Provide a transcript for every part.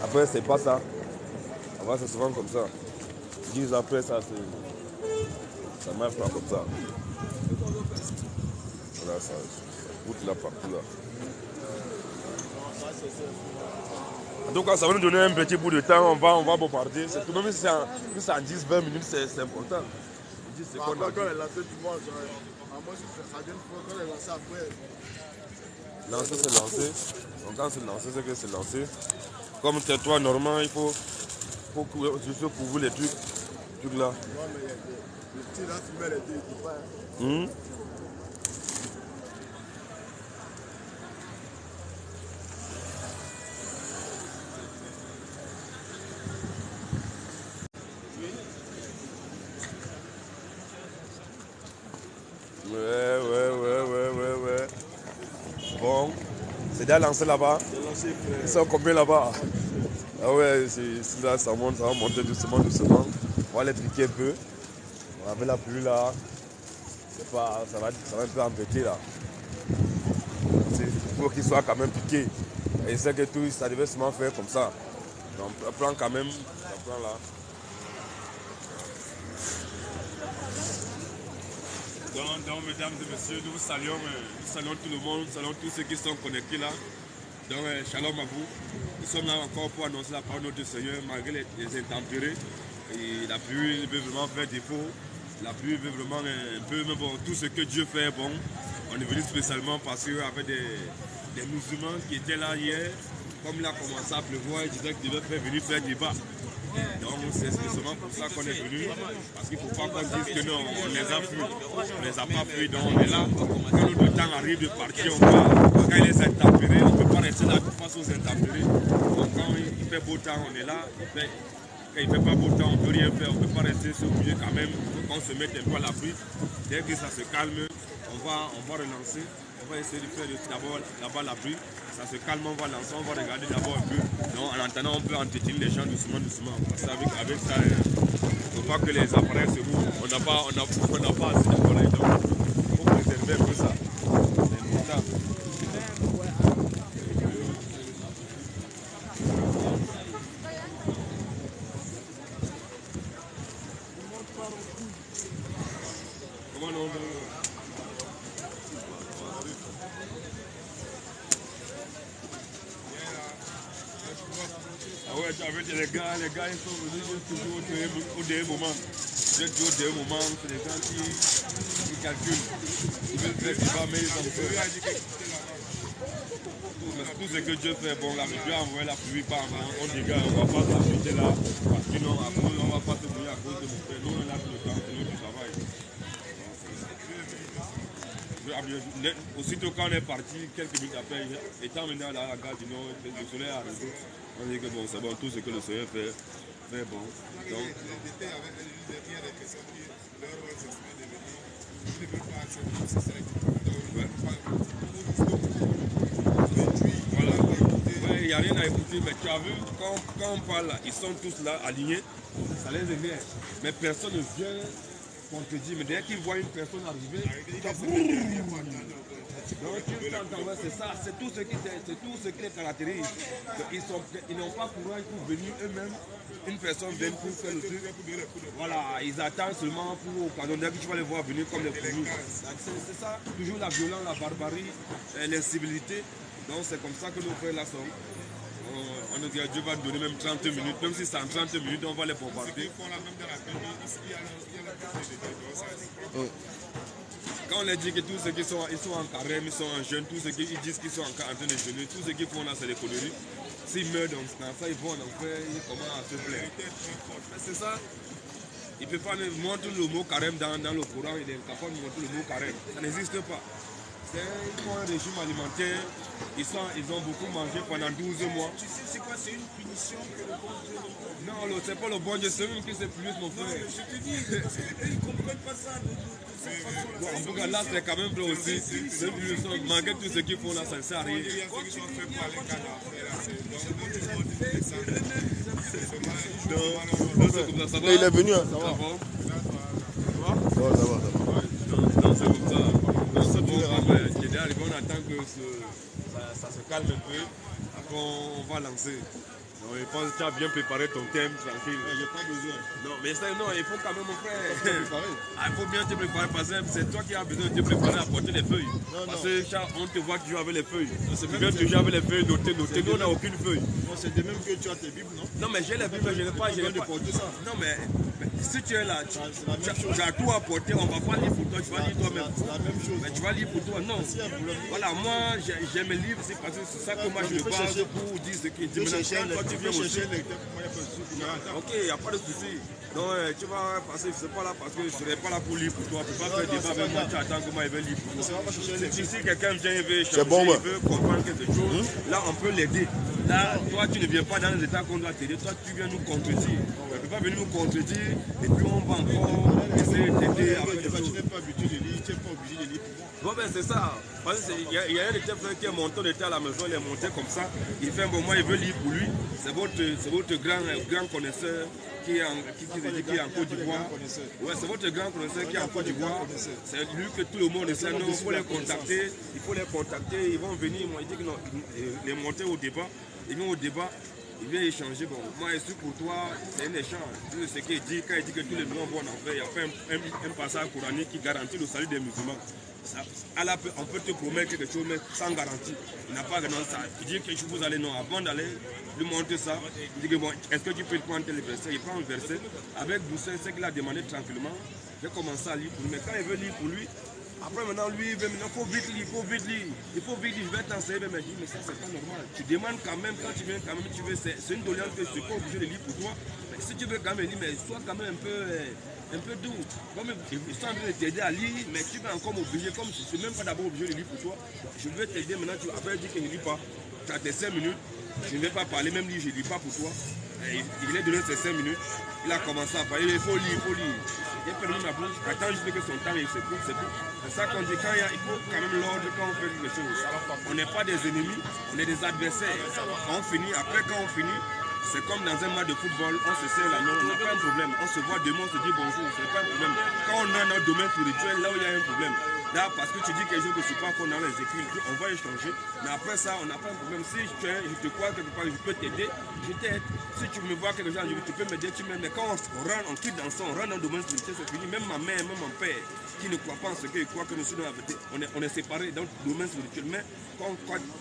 Après c'est pas ça. Avant c'est souvent comme ça. 10 après ça, ça marche pas comme ça. Voilà, ça goûte là partout là. En tout cas, ça va nous donner un petit bout de temps, on va bombarder. Tout même si c'est en 10-20 minutes, c'est important. Quand elle est lancée, tu vois, à moi, ça vient quand elle est lancée après. Lancer, c'est lancé. Donc quand c'est lancé, c'est que c'est lancé. Comme c'est toi, Normand, il faut juste couvrir les trucs là. Non, mais le petit là, tu mets les deux, il faut pas. Ouais. Bon, c'est déjà lancé là-bas. Ils sont combien là-bas? Ah ouais, là, ça va monter doucement. On va les triquer un peu. On va mettre la pluie là. Ça va un peu embêter là. Il faut qu'il soit quand même piqué. Et c'est que tout, ça devait seulement faire comme ça. Donc on prend quand même, on prend là. Donc, mesdames et messieurs, nous saluons tout le monde, nous saluons tous ceux qui sont connectés là. Donc, shalom à vous. Nous sommes là encore pour annoncer la parole de notre Seigneur malgré les intempéries. Et la pluie veut vraiment faire défaut. La pluie veut vraiment un peu, mais bon, tout ce que Dieu fait, bon, on est venu spécialement parce qu'il y avait des musulmans qui étaient là hier. Comme il a commencé à pleuvoir, il disait qu'il devait venir faire débat. Donc c'est spécialement pour ça qu'on est venu, parce qu'il ne faut pas qu'on dise que non, on les a fuis. On ne les a pas fuis, donc on est là. Quand le temps arrive de partir, on va. Quand il est intempéré, on ne peut pas rester là face aux intempéries. Donc quand il fait beau temps, on est là. Quand il ne fait pas beau temps, on ne peut rien faire. On ne peut pas rester sur le quand même. Il faut qu'on se mette un peu à l'abri. Dès que ça se calme, on va relancer. On va essayer de faire d'abord là-bas l'abri. Ça se calme, on va lancer, on va regarder d'abord un peu. Donc en entendant, on peut entretenir les gens doucement. Parce qu'avec ça, il ne faut pas que les appareils se roulent. On n'a pas assez d'appareils. Donc il faut préserver un peu ça. C'est important. Comment on Ah ouais, avec les gars, ils sont venus toujours au dernier moment. C'est des gens qui calculent. Ils veulent faire du bas, mais ils ont peur. Tout ce que Dieu fait, bon, Dieu a envoyé la pluie par on dit, gars, on ne va pas s'habiter là. Parce que non, on ne va pas se mouiller à cause de mon frère. Nous, on a tout le temps, c'est nous qui travaillons. Aussitôt quand on est parti, quelques minutes après, étant venu à la gare du Nord, le soleil est arrivé. On dit que bon, c'est bon, tout ce que le Seigneur fait bon. Donc, voilà. Ouais, il n'y a rien à écouter, mais tu as vu, quand on parle là, ils sont tous là, alignés, ça les énerve. Mais personne ne vient contredire, mais dès qu'ils voient une personne arriver, donc tu entends, c'est ça, c'est tout ce qui les caractérise. Ils n'ont pas courage pour venir eux-mêmes, une personne vient pour faire le truc. Voilà, ils attendent seulement pour occasion. Dès que tu vas les voir venir comme les fourmis. C'est ça, toujours la violence, la barbarie, l'incivilité. Donc c'est comme ça que nos frères là sont. On nous dit que Dieu va donner même 30 minutes, même si c'est en 30 minutes, on va les bombarder. Quand on leur dit que tous ceux qui sont en carême, ils sont en jeûne, tous ceux qui disent qu'ils sont en train de jeûner, tous ceux qui font là, c'est des conneries. S'ils meurent dans ça, ils vont en enfer, ils commencent à se plaindre. C'est ça. Il ne peut pas montrer le mot carême dans le Coran, il est incapable de montrer le mot carême. Ça n'existe pas. Ils font un régime alimentaire, ils ont beaucoup mangé pendant 12 mois. Tu sais, c'est quoi? C'est une punition que le bon Dieu nous donne. Non, c'est pas le bon Dieu, c'est eux qui se punissent, mon frère. Non, je te dis, ils ne comprennent pas ça. En tout cas, là, c'est quand même vrai aussi. Malgré tout ce qu'ils font là, ça ne sert à rien. Il est venu, hein, ça va. Ça va. Donc, c'est comme ça. Dans ce programme qui est arrivé, on attend que ça se calme un peu. qu'on va lancer. Donc, je pense que tu as bien préparé ton thème, tranquille. J'ai pas besoin. Non, mais ça, non, il faut quand même, mon frère. Préparer. Ah, il faut bien te préparer parce que c'est toi qui as besoin de te préparer à porter les feuilles. Non, Parce non. que on te voit toujours avec les feuilles. c'est Tu même- viens toujours avec les feuilles notées. Nous, on n'a aucune feuille. Non, c'est de même que tu as tes bibles, non? Non, mais j'ai les Bibles, mais je n'ai pas. Tu viens de porter ça. Non, mais si tu es là, C'est la même chose. tu as tout à porter, on va pas lire pour toi, tu vas lire toi-même. C'est la même chose. Mais tu vas lire pour toi, non. S'il y a un problème, Voilà, moi j'aime les livres, c'est parce que c'est ça que moi je me base pour dire ce qui est dit. tu peux Maintenant, chercher quand tu viens aussi. un lecteur pour moi, il y a pas de souci. Ok, il n'y a pas de souci. Donc tu vas passer, je ne sais pas là parce que je ne serai pas là pour lire pour toi. Tu ne peux pas faire non, débat c'est avec pas moi, grave. tu attends comment il va lire pour toi. C'est vraiment chercher un lecteur. Si quelqu'un vient, il veut C'est échanger, bon, ouais. il veut comprendre quelque chose, là on peut l'aider. Là, toi tu ne viens pas dans l'état qu'on doit t'aider, toi tu viens nous contredire. Tu ne peux pas venir nous contredire et puis on va encore essayer de t'aider à faire des Tu choses. n'es pas habitué de lire, tu n'es pas obligé de lire pour moi. Bon ben c'est ça, parce qu'il y a un de tes frères qui est monté, on était à la maison, il est monté comme ça, il fait un moment, il veut lire pour lui, c'est votre grand connaisseur qui est en Côte d'Ivoire. Ouais, c'est votre grand connaisseur qui est en Côte d'Ivoire, c'est lui que tout le monde sait, non, il faut les contacter, ils vont venir, moi il dit que non, il est monté au débat, il vient au débat, il vient échanger. Bon, moi, je suis pour toi, c'est un échange. Tu sais ce qu'il dit, quand il dit que tous les musulmans vont en enfer, il y a pas un passage coranique qui garantit le salut des musulmans. Ça, on peut te promettre quelque chose, mais sans garantie. Il n'a pas de ça. Il dit que vous allez, non, avant d'aller lui montrer ça, il dit que bon, est-ce que tu peux prendre tel verset? Il prend un verset. Avec Doucet, c'est qu'il a demandé tranquillement. J'ai commencé à lire pour lui, mais quand il veut lire pour lui, après maintenant lui, il faut vite lire, je vais t'enseigner, mais je dis, mais ça c'est pas normal. Tu demandes quand même, quand tu viens quand même, tu veux, c'est une doléance que je suis pas obligé de lire pour toi. Mais si tu veux quand même lire, mais sois quand même un peu doux. Comme ils sont en train de t'aider à lire, mais tu vas encore m'obliger, comme je ne suis même pas d'abord obligé de lire pour toi, je vais t'aider maintenant, tu vas dire que je ne lis pas. Tu as tes 5 minutes, je ne vais pas parler, même lire, je ne lis pas pour toi. Et il est donné ses 5 minutes, il a commencé à parler, il faut lire. Il a fermé ma bouche, attends juste que son temps il se coupe, c'est tout. C'est ça qu'on dit, il faut quand même l'ordre quand on fait les choses. On n'est pas des ennemis, on est des adversaires. On finit, après quand on finit, c'est comme dans un match de football, on se serre la main, on n'a pas un problème. On se voit demain, on se dit bonjour, c'est pas un problème. Quand on a notre domaine spirituel, là où il y a un problème, là parce que tu dis quelque chose que je ne suis pas qu'on a les écrits, on va échanger. Mais après ça, on n'a pas un problème. Si je te crois quelque part, je peux t'aider, je t'aide. Si tu me vois quelque chose, tu peux m'aider, tu m'aides. Mais quand on quitte dans ça, on rentre dans le domaine spirituel, c'est fini. Même ma mère, même mon père, qui ne croit pas en ce qu'il croit que nous sommes dans la vérité, on est séparés dans le domaine spirituel. Mais quand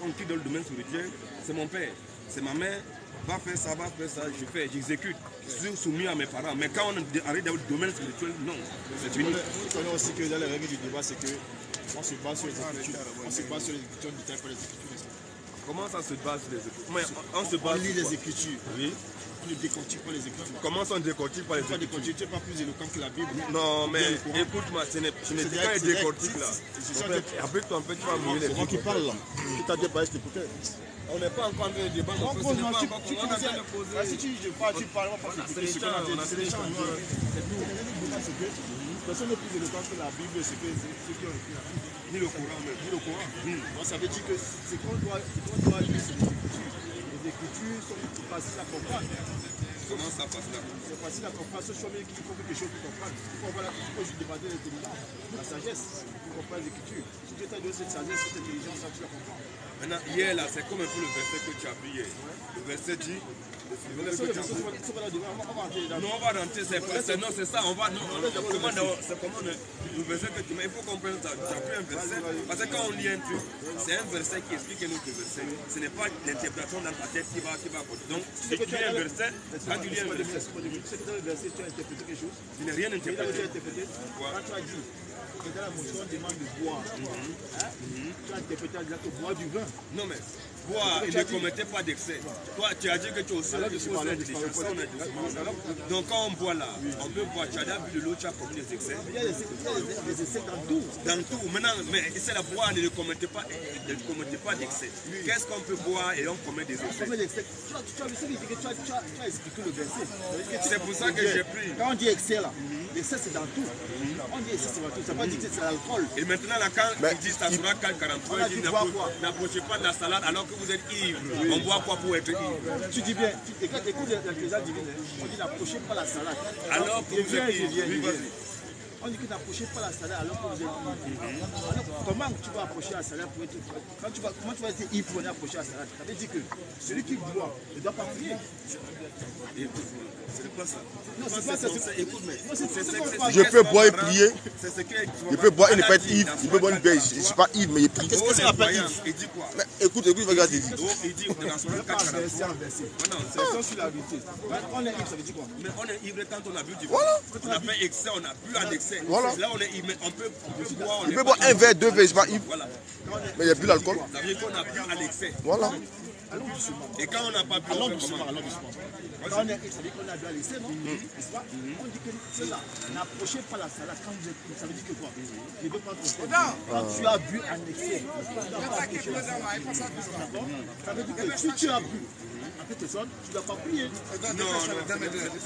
on quitte dans le domaine spirituel, c'est mon père, c'est ma mère. Va faire ça, je fais, j'exécute. Je suis soumis à mes parents. Mais quand on arrive dans le domaine spirituel, non, c'est fini. Vous connaissez aussi que dans les règles du débat, c'est qu'on se base sur les écritures. On se base sur les écritures, on ne détaille pas les écritures. Comment ça se base sur les écritures? Mais on lit les écritures. Oui. Tu ne décortiques pas les écritures. Comment ça on décortique pas les Tu écritures? n'es pas plus éloquent que la Bible. Non, mais écoute-moi, je n'ai pas décortique là. Après, tu vas mouiller les C'est moi qui parle là. Qui t'a débat, je t'écoutais. On n'est pas encore en train de débattre. On pose, si tu parles, on va pas s'écouter ce qu'on a dit. C'est l'échange. Personne n'est plus éloquent que la Bible, c'est que ceux qui ont écrit la Bible. Ni le Coran même. Ni le Coran. Donc ça veut dire que c'est qu'on doit lire les Écritures. Les Écritures sont faciles à comprendre. Comment ça passe là? C'est facile à comprendre. Ce chemin qu'il faut quelque chose pour comprendre. Il faut juste débattre l'intelligence, la sagesse pour comprendre les Écritures. Si tu as donné cette sagesse, cette intelligence, ça tu la comprends. Maintenant, hier là, c'est comme un peu le verset que tu as pris hier. Le verset dit. On va rentrer, c'est ça, on va. C'est comment le verset que tu mets, il faut comprendre ça. Tu as pris un verset, parce que quand on lit un truc, c'est un verset qui explique un autre verset. Ce n'est pas l'interprétation dans ta tête qui va compter. Donc, si tu lis un verset, quand tu lis un verset, tu sais que dans le verset, tu as interprété quelque chose. tu n'as rien interprété. Quand tu as dit que dans la motion, on demande de boire, tu as interprété en disant que boire du vin. Non, mais boire, il ne commettait pas d'excès. Toi, tu as dit que tu as aussi donc quand on boit là, on peut boire. Tu as déjà bu de l'eau, tu as commis des excès. Il y a des excès dans tout. Dans tout. Maintenant, mais c'est la boire, ne commettait pas d'excès. Qu'est-ce qu'on peut boire et on commet des excès? Tu as expliqué le verset. C'est pour ça que j'ai pris. Quand on dit excès là, l'excès c'est dans tout. On dit excès c'est dans tout. Ça ne veut pas dire que c'est l'alcool. Et maintenant, là, quand ils disent ça sera 43, ils disent n'approchez pas de la salade alors que vous êtes ivre. On boit quoi pour être ivre? Tu dis bien, écoute l'intelligence divine, on dit n'approchez pas la salade. Alors que vous êtes ivre. On dit que n'approchez pas la salade alors que vous êtes ivre. Alors, comment tu vas approcher la salade pour être... Comment tu vas être ivre pour approcher la salade? Ça veut dire que celui qui boit ne doit pas prier. C'est pas ça. Non, c'est pas ça. Écoute, mais Je peux boire et prier. Je peux boire et ne pas être ivre. Je peux boire une bière. Je ne suis pas ivre, mais je prie. Qu'est-ce que ça appelle ivre? Il dit quoi? Écoute, regarde. Il dit, on est dans son Verset en verset. C'est sur la vérité. On est ivre, ça veut dire quoi? mais on est ivre quand on a bu du vin. Voilà. On a fait excès, on a bu en excès. Voilà. Là, on est ivre, mais on peut boire. Je peux boire un verre, 2 verres, je ne suis pas ivre. Voilà. Mais il n'y a plus d'alcool. Ça veut dire qu'on a bu en excès. Voilà. Allons doucement. Et quand on n'a pas bu, Allons on fait doucement, comment? allons doucement. Quand on est ivre, ça veut dire qu'on a bu à l'essai, non? N'est-ce pas? On dit que cela, n'approchez pas la salade quand vous êtes ivre. Ça veut dire que quoi? Je veux pas te quand tu as bu en excès, tu ne dois pas approcher la salade. D'accord? Ça veut dire que si tu as bu, après tes sonnes, tu ne dois pas prier. Non, ce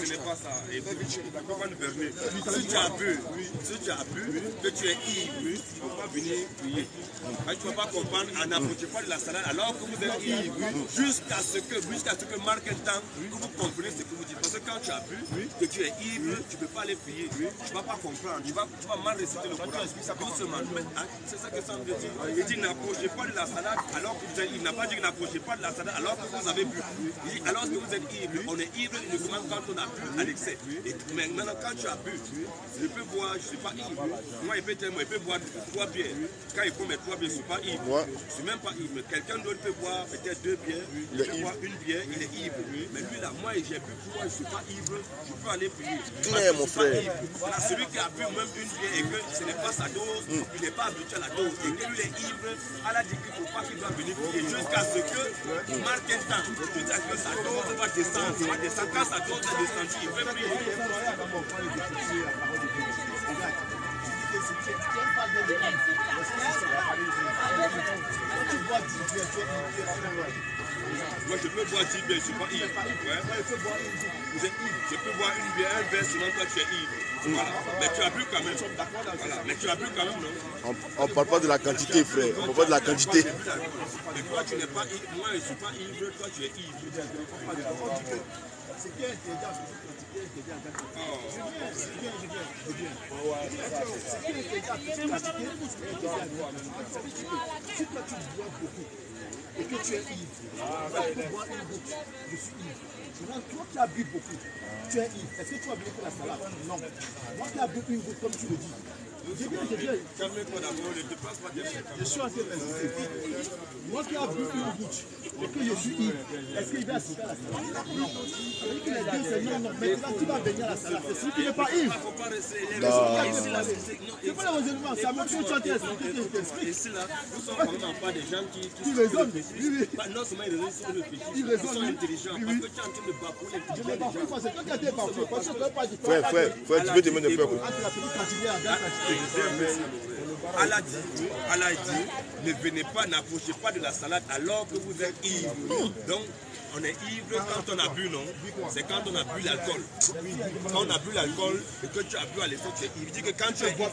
n'est pas ça. Et pourquoi pas nous permettre? Si tu as bu, que tu es ivre, il ne faut pas venir prier. Tu ne vas pas comprendre, n'approchez pas de la salade alors que vous êtes ivre, jusqu'à ce que marque un temps que vous comprenez ce que vous dites. Parce que quand tu as bu, que tu es ivre, tu ne peux pas aller prier. Tu ne vas pas comprendre. Tu vas mal réciter le Coran. Doucement. C'est ça que ça veut dire. Il dit n'approchez pas de la salade alors que vous êtes ivre. Il n'a pas dit n'approchez pas de la salade alors que vous avez bu. Il dit, alors que vous êtes ivre, on est ivre uniquement quand on a bu à l'excès. Mais maintenant, quand tu as bu, je peux boire, je ne suis pas ivre. Moi, il peut boire 3 bières. Quand il prend mes 3 bières, je ne suis pas ivre. Ouais. Je ne suis même pas ivre. Mais quelqu'un d'autre peut boire peut-être 2 bières, il peut boire 1 bière, il est ivre. Mais lui, là, moi, j'ai bu pour moi, je ne suis pas ivre, je peux aller prier. Mais mon frère. Voilà, celui qui a bu même 1 bière et que ce n'est pas sa dose, il n'est pas habitué à la dose, et que lui est ivre, Allah dit qu'il ne faut pas qu'il doit venir prier jusqu'à ce que marque un temps. Jusqu'à ce que sa dose va descendre. Quand sa dose est descendue, il peut prier. Moi, je peux boire 10 bières, je ne suis pas ivre. Je peux boire 1 bière, 1 verre, sinon toi tu es ivre. Voilà. Mais tu as bu quand même. Voilà. Mais tu as bu quand même, non? On ne parle pas de la quantité, frère. On ne parle pas de la quantité. Mais toi, tu n'es pas ivre. Moi, je ne suis pas ivre. Toi, tu es ivre. C'est bien intelligent, c'est bien si toi tu bois beaucoup et que tu es ivre, tu peux boire une goutte, je suis ivre. Maintenant, toi qui as bu beaucoup, tu es ivre. Est-ce que tu as bu que la salade? Non. Moi qui as bu une goutte, comme tu le dis. J'ai bien. Calme-toi d'abord, ne te passe pas des choses. Je suis en train d'insister. Moi qui ai bu une goutte et que je suis ivre, est-ce qu'il va assister à la salade? Non. Ça veut dire que les deux, c'est non. Maintenant, tu vas venir à la salade. C'est celui qui n'est pas ivre. Il ne faut pas rester. C'est pas le raisonnement, c'est à moi que tu as expliqué. Ici, là, nous sommes vraiment pas des gens qui raisonnent. Oui. Non seulement ils réfléchissent, Ils ils sont intelligents. Oui. Parce que tu es en train de bafouer Je ne bafouille pas, c'est toi qui as été bafoué. Parce que tu ne peux pas dire. Frère, tu veux demander un peu. Entre la petite quantité et la grande quantité. Allah dit, ne venez pas, n'approchez pas de la salade alors que vous êtes ivre. Donc, on est ivre quand on a bu, non? C'est quand on a bu l'alcool. Quand on a bu l'alcool et que tu as bu à l'essai, tu es ivre. Il dit que quand tu es ivre,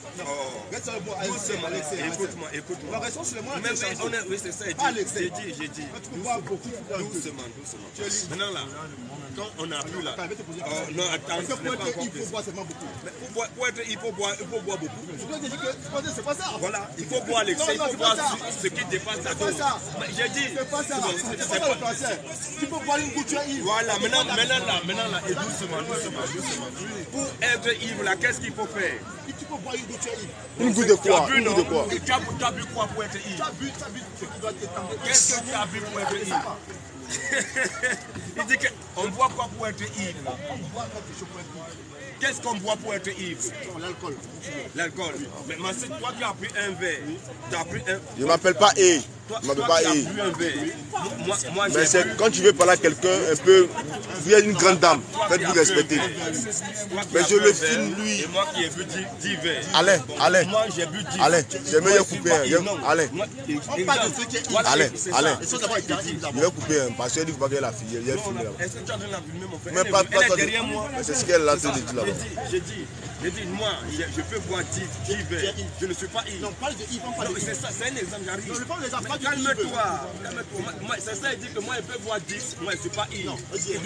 écoute-moi. Oui, c'est ça. J'ai dit. Doucement. Maintenant là, quand on a bu là, non, attends, ce n'est pas encore Il faut boire seulement beaucoup. Mais pour être ivre, il faut boire beaucoup. C'est pas ça. Voilà, il faut boire l'excès, il faut boire ce qui dépasse la dose. J'ai dit, C'est pas ça. C'est pas le français. Tu peux boire une goutte, tu es ivre. Voilà, maintenant là, et doucement. Pour être ivre là, qu'est-ce qu'il faut faire? Tu peux boire une goutte, tu es ivre. Une goutte de quoi? Tu as bu, Une goutte de quoi? Tu as bu quoi pour être ivre? Tu as bu ce qui doit t'étendre. Qu'est-ce que tu as bu pour être ivre? Il dit qu'on boit quoi pour être ivre? On boit quelque chose pour être ivre. Qu'est-ce qu'on boit pour être ivre? L'alcool. L'alcool. Mais c'est toi qui as pris un verre. Tu as pris un... Je ne m'appelle pas E. Toi, Je ne m'appelle toi pas qui as E. bu un verre. Moi Mais j'ai c'est bu... quand tu veux parler à quelqu'un un peu, vous êtes une grande dame, faites-vous respecter. Mais je le filme lui. Et moi qui ai bu 10 verres. Alain, Moi j'ai bu 10. Alain, j'ai meilleur couper un. Alain, On parle de ce qui est ivre. Alain, Les choses d'abord, il dit je vais couper un parce qu'il faut pas qu'elle a filmé. Il y a filmé là-bas. Est-ce que tu es en train de la filmer, mon frère? Mais pas Elle est toi. derrière moi. C'est ce qu'elle a dit là-bas. J'ai dit, moi, je peux boire 10 verres. Je ne suis pas ivre. On parle de ivre, on parle Non, de c'est ivre. ça, c'est un exemple, j'arrive. Je parle des affaires Calme-toi. C'est ça, il dit que moi, il peut boire 10. Moi, je ne suis pas ivre.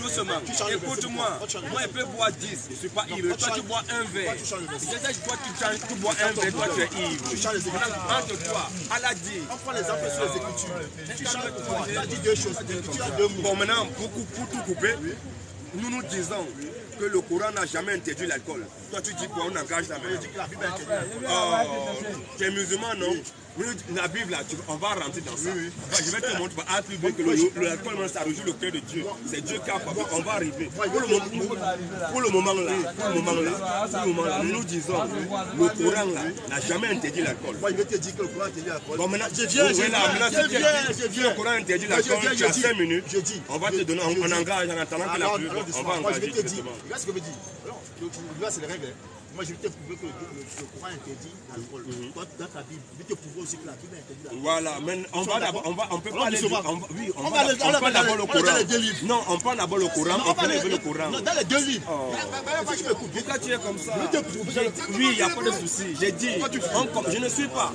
Doucement. Écoute-moi. Moi, il peut boire 10. Je ne suis pas ivre. Toi, tu bois un verre. Toi, tu bois un verre. Toi, tu es ivre. Entre toi, Allah dit. On prend les exemples sur les Écritures. Tu changes de toi. Tu as dit 2 choses. Tu as 2 mots. Bon, maintenant, pour tout couper, nous nous disons que le Coran n'a jamais interdit l'alcool. Toi, tu dis quoi? On engage la main. Je dis que la Bible interdit l'alcool. Tu es musulman, non? La Bible, là, on va rentrer dans ça. Je vais te montrer à plus que l'alcool, ça réjouit le cœur de Dieu. C'est Dieu qui a fait. On va arriver. Pour le moment là, nous disons, le Coran là n'a jamais interdit l'alcool. Moi, je vais te dire que le Coran interdit l'alcool. Bon, maintenant, si le Coran interdit l'alcool, tu as 5 minutes. On va te donner, on engage en attendant que la pluie. On va engager. Je vais te dire, regarde ce que je veux dire. Là, c'est les règles. Moi, je vais te prouver que le Coran interdit l'alcool. Toi, dans ta Bible, je vais te prouver aussi que la Bible interdit l'alcool. Voilà, mais on peut pas aller. Oui, on prend d'abord le Coran. Non, on prend d'abord le Coran, on prend le Coran. Non, dans les 2 livres. Si tu m'écoutes, pourquoi tu es comme ça? Oui, il n'y a pas de souci. J'ai dit, je ne suis pas.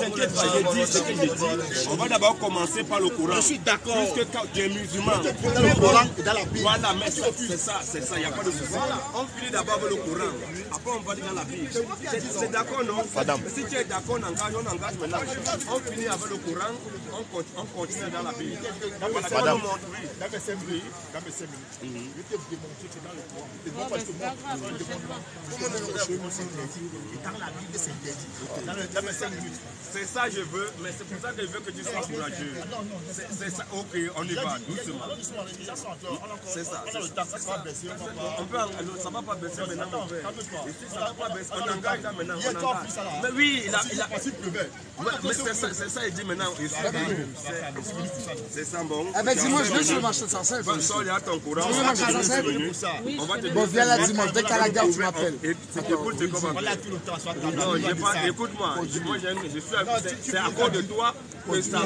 T'inquiète pas, j'ai dit ce que j'ai dit. On va d'abord commencer par le Coran. Je suis d'accord. Puisque tu es musulman. Dans le Coran et dans la Bible. Voilà, mais c'est ça, il n'y a pas de souci. On finit d'abord avec le Coran. Après, on va dire dans la Bible. C'est d'accord, non? Madame. Si tu es d'accord, on engage maintenant. On finit avec le Coran, on continue dans la Bible. Madame. Dans mes 5 minutes, je vais te démontrer que dans le Coran, et non pas je te montre, comment c'est interdit. Et dans la Bible, c'est interdit. Dans mes 5 minutes. C'est ça que je veux, mais c'est pour ça que je veux que tu sois courageux. C'est ça, ok, on y va, doucement. C'est ça. On a le temps, ça va baisser. Ça va pas baisser maintenant, mon frère. Ça va pas baisser, on engage là maintenant. Mais oui, il a. Mais c'est ça, il dit maintenant. C'est ça, bon. Eh ben dis-moi, je vais sur le marché de Saint-Saëns. Sors, il y a ton courant. Tu veux marcher à Saint-Saëns? On va te dire. Bon, viens là dimanche, dès qu'à la gare, tu m'appelles. Écoute, c'est comment. Non, écoute-moi. C'est à cause de toi que ça.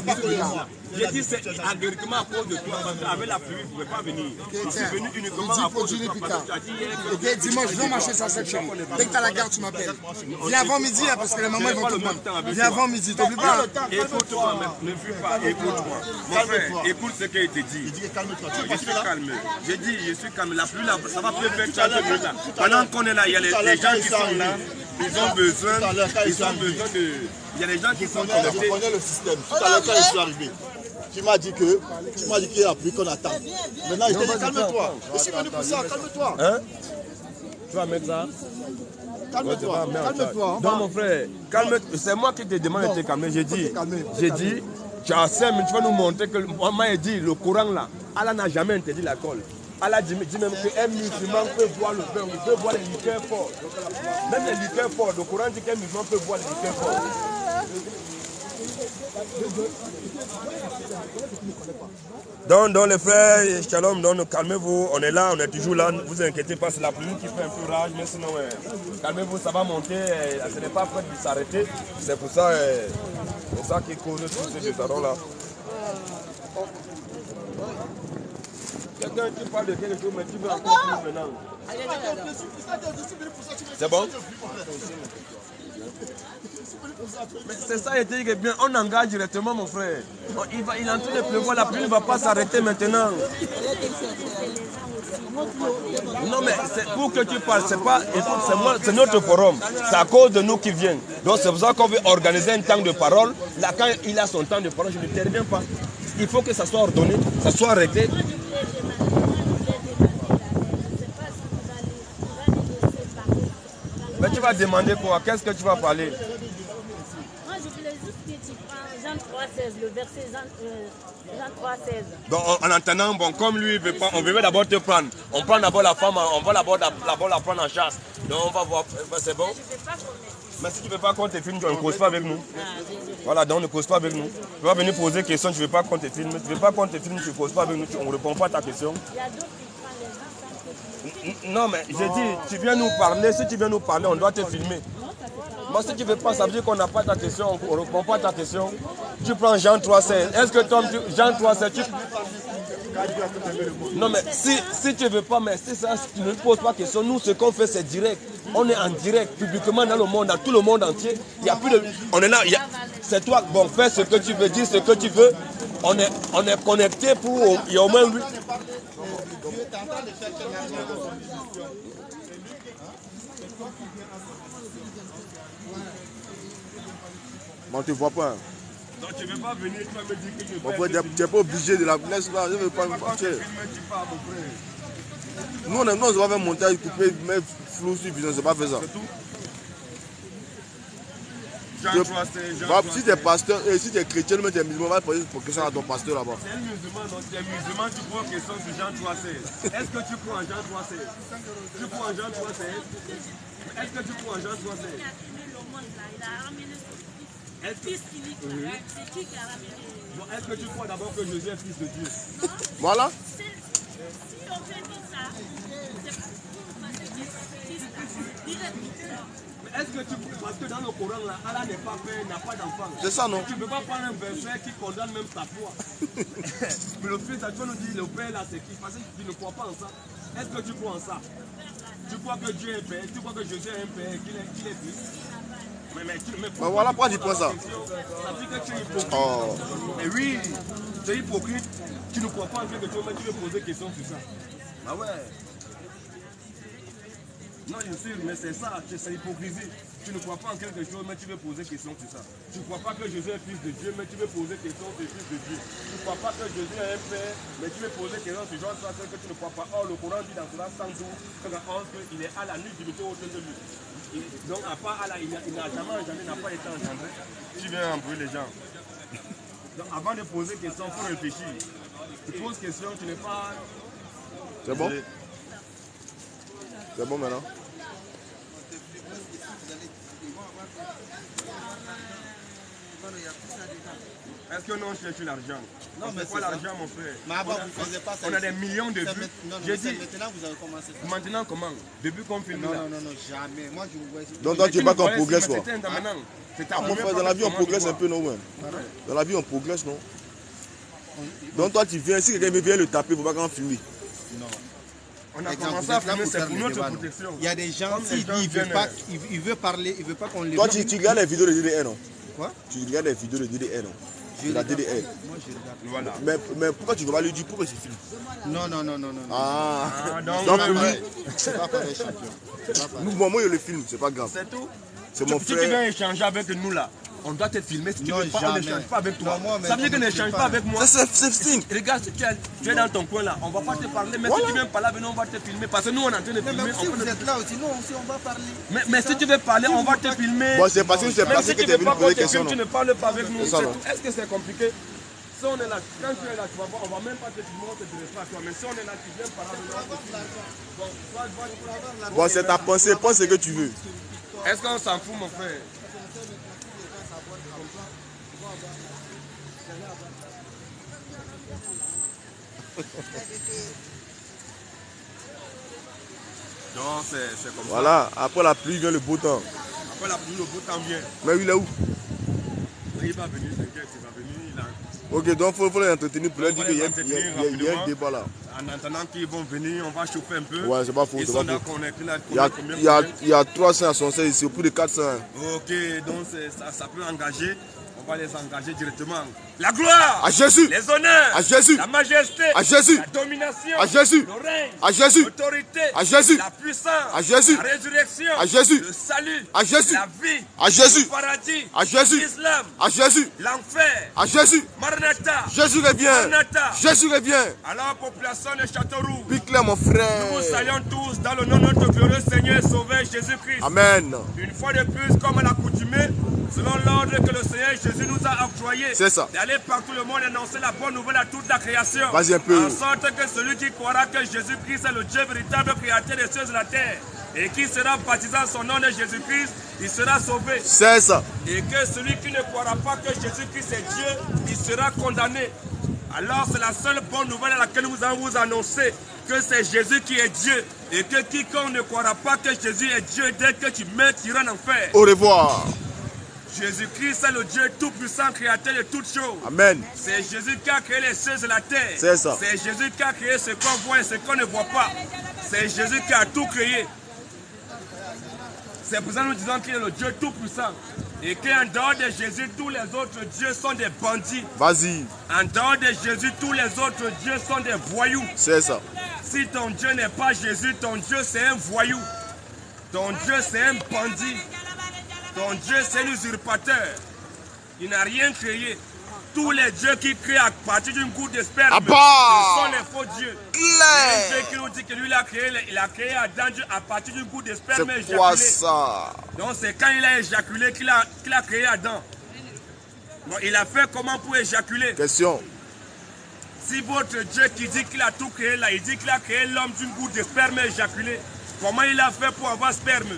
J'ai dit c'est agrégement à cause de toi, parce qu'avec la pluie, vous ne pouvez pas venir. Je suis venu uniquement à cause de toi, parce que tu as dit hier que... Ok, dimanche, je vais marcher sur Saint-Saëns. Dès que tu as la gare, tu m'appelles. Viens avant midi, hein, parce que les mamans vont te demander. Viens avant midi, t'oublies pas. Écoute-moi, ne fuis pas, écoute-moi. Mon frère, écoute ce qui a été dit. Je suis calme. J'ai dit, je suis calme. La pluie, là, ça va plus faire 30 minutes là. Pendant qu'on est là, il y a les gens qui sont là. Ils ont besoin de... Il y a des gens qui sont connectés. Je connais le système. Tout à l'heure, quand je suis arrivé, tu m'as dit qu'il y a la pluie qu'on attend. Maintenant, je t'ai dit, calme-toi. Je suis venu pour ça, calme-toi. Hein? Tu vas mettre ça? Calme-toi, calme-toi. Non, mon frère, calme-toi. C'est moi qui te demande de te calmer. J'ai dit, tu as 5 minutes, tu vas nous montrer que... Moi, j'ai dit, le Coran là, Allah n'a jamais interdit l'alcool. Allah dit même qu'un musulman peut boire le vin, il peut boire les liqueurs forts. Même les liqueurs forts, le Coran dit qu'un musulman peut boire les liqueurs forts. Donc les frères, shalom, donc calmez-vous, on est là, on est toujours là, ne vous inquiétez pas, c'est la pluie qui fait un peu rage, mais sinon, calmez-vous, ça va monter, ce n'est pas prêt de s'arrêter, c'est pour ça qu'ils cause tous ces désordres là. Quelqu'un qui parle de quelque chose, mais tu veux encore plus maintenant. C'est bon? Mais c'est ça, il dit que bien, on engage directement, mon frère. Il est en train de pleuvoir, la pluie ne va pas s'arrêter maintenant. Non, mais pour que tu parles, c'est pas. Écoute, c'est notre forum. C'est à cause de nous qui viennent. Donc c'est pour ça qu'on veut organiser un temps de parole. Là, quand il a son temps de parole, je ne t'interviens pas. Il faut que ça soit ordonné, ça soit réglé. Mais tu vas demander quoi? Qu'est-ce que tu vas parler? Moi, je voulais juste que tu prends Jean 3,16, le verset Jean 3,16. Donc en entendant, bon, comme lui, il veut pas, on veut d'abord te prendre. On prend d'abord la femme, on va d'abord la prendre en chasse. Donc on va voir, c'est bon? Mais si tu ne veux pas qu'on te filme, on ne cause pas avec nous. Voilà, donc on ne cause pas avec nous. Tu vas venir poser des questions, tu ne veux pas qu'on te filme. Tu ne veux pas qu'on te filme, tu ne causes pas avec nous, on ne répond pas à ta question. Il y a d'autres qui prennent les gens sans que tu... Non, mais j'ai dit, tu viens nous parler, si tu viens nous parler, on doit te filmer. Moi, si tu ne veux pas, ça veut dire qu'on n'a pas ta question, on ne répond pas à ta question. Tu prends Jean 3,16. Est-ce que toi, Jean 3,16, tu... Non, mais si tu ne veux pas, mais si ça, tu ne poses pas de question, nous, ce qu'on fait, c'est direct. On est en direct, publiquement dans le monde, dans tout le monde entier. Il y a plus de... On est là, c'est toi. Bon, fais ce que tu veux, dire ce que tu veux. On est connecté pour. Il y a au moins 8. On ne te voit pas. Hein. Donc tu ne veux pas venir, tu vas me dire que je Mon frère, tu n'es pas obligé de la laisse là, je ne veux pas me partir. Nous, on va faire un montage, couper, mettre flou sur vision, c'est pas fait ça. C'est tout. Si tu es pasteur, et si tu es chrétien, mais tu es musulman, va poser une question à ton pasteur là-bas. C'est un musulman, donc tu es musulman, tu poses question sur Jean 3,16. Est-ce que tu crois en Jean 3,16? Tu crois en Jean 3,16? Est-ce que tu crois en Jean 3,16? Bon, est-ce que tu crois d'abord que Jésus est fils de Dieu? Voilà. Si on fait tout ça, c'est parce que Jésus Est-ce que tu crois, parce que dans le Coran, là, Allah n'est pas père, n'a pas d'enfant. C'est ça, non? Tu ne peux pas prendre un verset qui condamne même ta foi. Mais le fils, tu vas nous dire, le père là, c'est qui? Parce que tu ne crois pas en ça. Est-ce que tu crois en ça? Tu crois que Dieu est père? Tu crois que Jésus est un père? Qu'il est fils? Mais voilà pourquoi tu prends ça. Ça veut dire que tu es hypocrite. Oh. Mais oui, tu es hypocrite. Tu ne crois pas en quelque chose, mais tu veux poser des questions sur ça. Ah ouais. Non, bien sûr, mais c'est ça, c'est hypocrisie. Tu ne crois pas en quelque chose, mais tu veux poser des questions sur ça. Tu ne crois pas que Jésus est fils de Dieu, mais tu veux poser des questions sur le fils de Dieu. Tu ne crois pas que Jésus est un père, mais tu veux poser des questions sur Jean 3 que tu ne crois pas. Or, le Coran dit dans Surah 112, qu'il est à la nuit du au de lui. Donc, à part Allah, il n'a pas été engendré. Tu viens embrouiller les gens. Donc, avant de poser des questions, il faut réfléchir. Tu poses question, tu n'es pas. C'est bon? C'est bon maintenant? Est-ce que non, on cherche l'argent? Non, mais c'est quoi l'argent, mon frère? Mais avant, vous ne faisiez pas ça. On a des millions de vues. J'ai dit, maintenant, vous avez commencé ça. maintenant comment? Depuis qu'on filme là. Non, jamais. Moi, je vous vois. Donc, toi, tu veux pas qu'on progresse, quoi? C'est ta Mon frère, dans la vie, on progresse un peu, non, ouais? Dans la vie, on progresse, non? Donc, toi, tu viens, si quelqu'un vient le taper, il ne faut pas qu'on filme. Non. On a commencé à filmer, c'est pour notre protection. Il y a des gens, s'ils disent il veut parler, il ne veut pas qu'on les... Toi, tu regardes les vidéos de DDR, non? Quoi? Tu regardes les vidéos de DDR, non? De la DDR. Moi, je regarde. Voilà. Mais pourquoi tu ne veux pas lui dire pourquoi c'est fini? Non. Ah, donc lui, c'est pas pareil, champion. Moi, je le filme, c'est pas grave. C'est tout. C'est mon Si tu frère. viens échanger avec nous là, on doit te filmer. Si tu Non, veux pas, on jamais. n'échange pas avec toi. Non, moi, Ça veut dire qu'on n'échange pas avec moi. C'est signe. Regarde, tu es dans ton coin là, on va pas te parler. Mais si tu viens pas là, on va te filmer. Parce que nous, on est en train de Mais filmer. même si vous êtes là aussi, nous aussi, on va parler. Mais si tu veux parler, on va te filmer. Bon, c'est parce que Même si que tu tu es veux venu pas poser qu'on des te questions, filme, tu non? ne parles pas avec nous. C'est ça, non? Est-ce que c'est compliqué? Si on est là, quand tu es là, tu vas voir, on va même pas te filmer, on te dressera à toi. Mais si on est là, tu viens par là, Bon, c'est ta pensée, pense ce que tu veux. est-ce qu'on s'en fout, mon frère? Non, c'est comme ça. Voilà, après la pluie vient le beau temps. Après la pluie, le beau temps vient. Mais il est où? Il va venir, t'inquiète, il va venir. Il a... Ok, donc il faut les entretenir pour leur dire qu'il y a un débat là. En attendant qu'ils vont venir, on va chauffer un peu. Ouais, c'est pas faux. Ils sont là connectés là. Il y a 300 à son sein ici, plus de 400. Ok, donc ça peut engager. On va les engager directement. La gloire À Jésus. Les honneurs À Jésus. La majesté À Jésus. La domination À Jésus. Le règne À Jésus. L'autorité À Jésus. La puissance À Jésus. La résurrection À Jésus. Le salut À Jésus. La vie À Jésus. Le paradis À Jésus. L'islam À Jésus. L'enfer À Jésus. Maranatha Jésus revient. Maranatha Jésus revient. Alors population de Châteauroux, Pique-le, mon frère. nous vous saluons tous dans le nom de notre glorieux Seigneur et Sauveur Jésus-Christ. Amen. Une fois de plus, comme à l'accoutumée, selon l'ordre que le Seigneur Jésus nous a octroyé, C'est ça. d'aller partout le monde annoncer la bonne nouvelle à toute la création. Vas-y un peu. En sorte que celui qui croira que Jésus-Christ est le Dieu véritable créateur des cieux et de la terre, et qui sera baptisé en son nom de Jésus-Christ, il sera sauvé. C'est ça. Et que celui qui ne croira pas que Jésus-Christ est Dieu, il sera condamné. Alors c'est la seule bonne nouvelle à laquelle nous allons vous annoncer que c'est Jésus qui est Dieu. Et que quiconque ne croira pas que Jésus est Dieu, dès que tu meurs, tu iras en enfer. Au revoir. Jésus-Christ est le Dieu tout-puissant, créateur de toutes choses. Amen. C'est Jésus qui a créé les cieux et la terre. C'est ça. C'est Jésus qui a créé ce qu'on voit et ce qu'on ne voit pas. C'est Jésus qui a tout créé. C'est pour ça que nous disons qu'il est le Dieu tout-puissant. Et qu'en dehors de Jésus, tous les autres dieux sont des bandits. Vas-y. En dehors de Jésus, tous les autres dieux sont des voyous. C'est ça. Si ton Dieu n'est pas Jésus, ton Dieu c'est un voyou. Ton Dieu c'est un bandit. Ton Dieu c'est un usurpateur. Il n'a rien créé. Tous les dieux qui créent à partir d'une goutte de sperme, ce sont les faux dieux. Un Dieu qui nous dit que lui il a créé Adam à partir d'une goutte de sperme éjaculé. C'est quoi ça? Donc c'est quand il a éjaculé qu'il a créé Adam. Donc il a fait comment pour éjaculer? Question. Si votre Dieu qui dit qu'il a tout créé là, il dit qu'il a créé l'homme d'une goutte de sperme éjaculé, comment il a fait pour avoir sperme?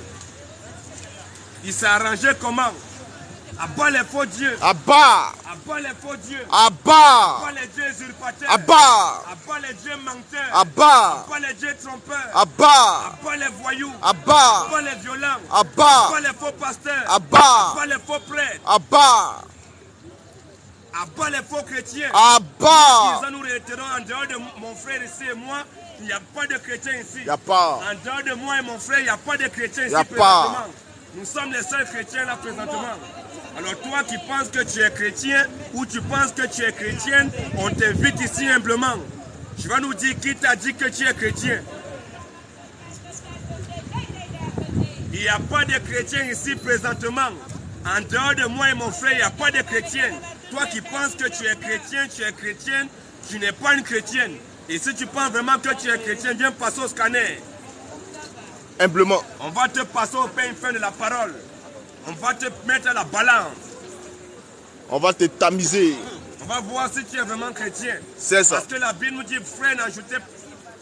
Il s'est arrangé comment? Abat les faux dieux. Abat. Abat les faux dieux. Abat. Abat les dieux usurpateurs. Abat. Abat les dieux menteurs. Abat. Abat les dieux trompeurs. Abat. Abat les voyous. Abat. Abat les violents. Abat. Abat les faux pasteurs. Abat. Abat les faux prêtres. Abat. Abat les faux chrétiens. Abat. Ils nous retirons en dehors de mon frère ici et moi. Il n'y a pas de chrétiens ici. Il n'y a pas. En dehors de moi et mon frère, il n'y a pas de chrétiens ici Y a présentement. pas. Nous sommes les seuls chrétiens là présentement. Alors toi qui penses que tu es chrétien ou tu penses que tu es chrétienne, on t'invite ici humblement. Je vais nous dire qui t'a dit que tu es chrétien. Il n'y a pas de chrétiens ici présentement. En dehors de moi et mon frère, il n'y a pas de chrétiens. Toi qui penses que tu es chrétienne, tu n'es pas une chrétienne. Et si tu penses vraiment que tu es chrétien, viens passer au scanner. Humblement. On va te passer au pain fin de la parole. On va te mettre à la balance. On va te tamiser. On va voir si tu es vraiment chrétien. C'est ça. Parce que la Bible nous dit, frère,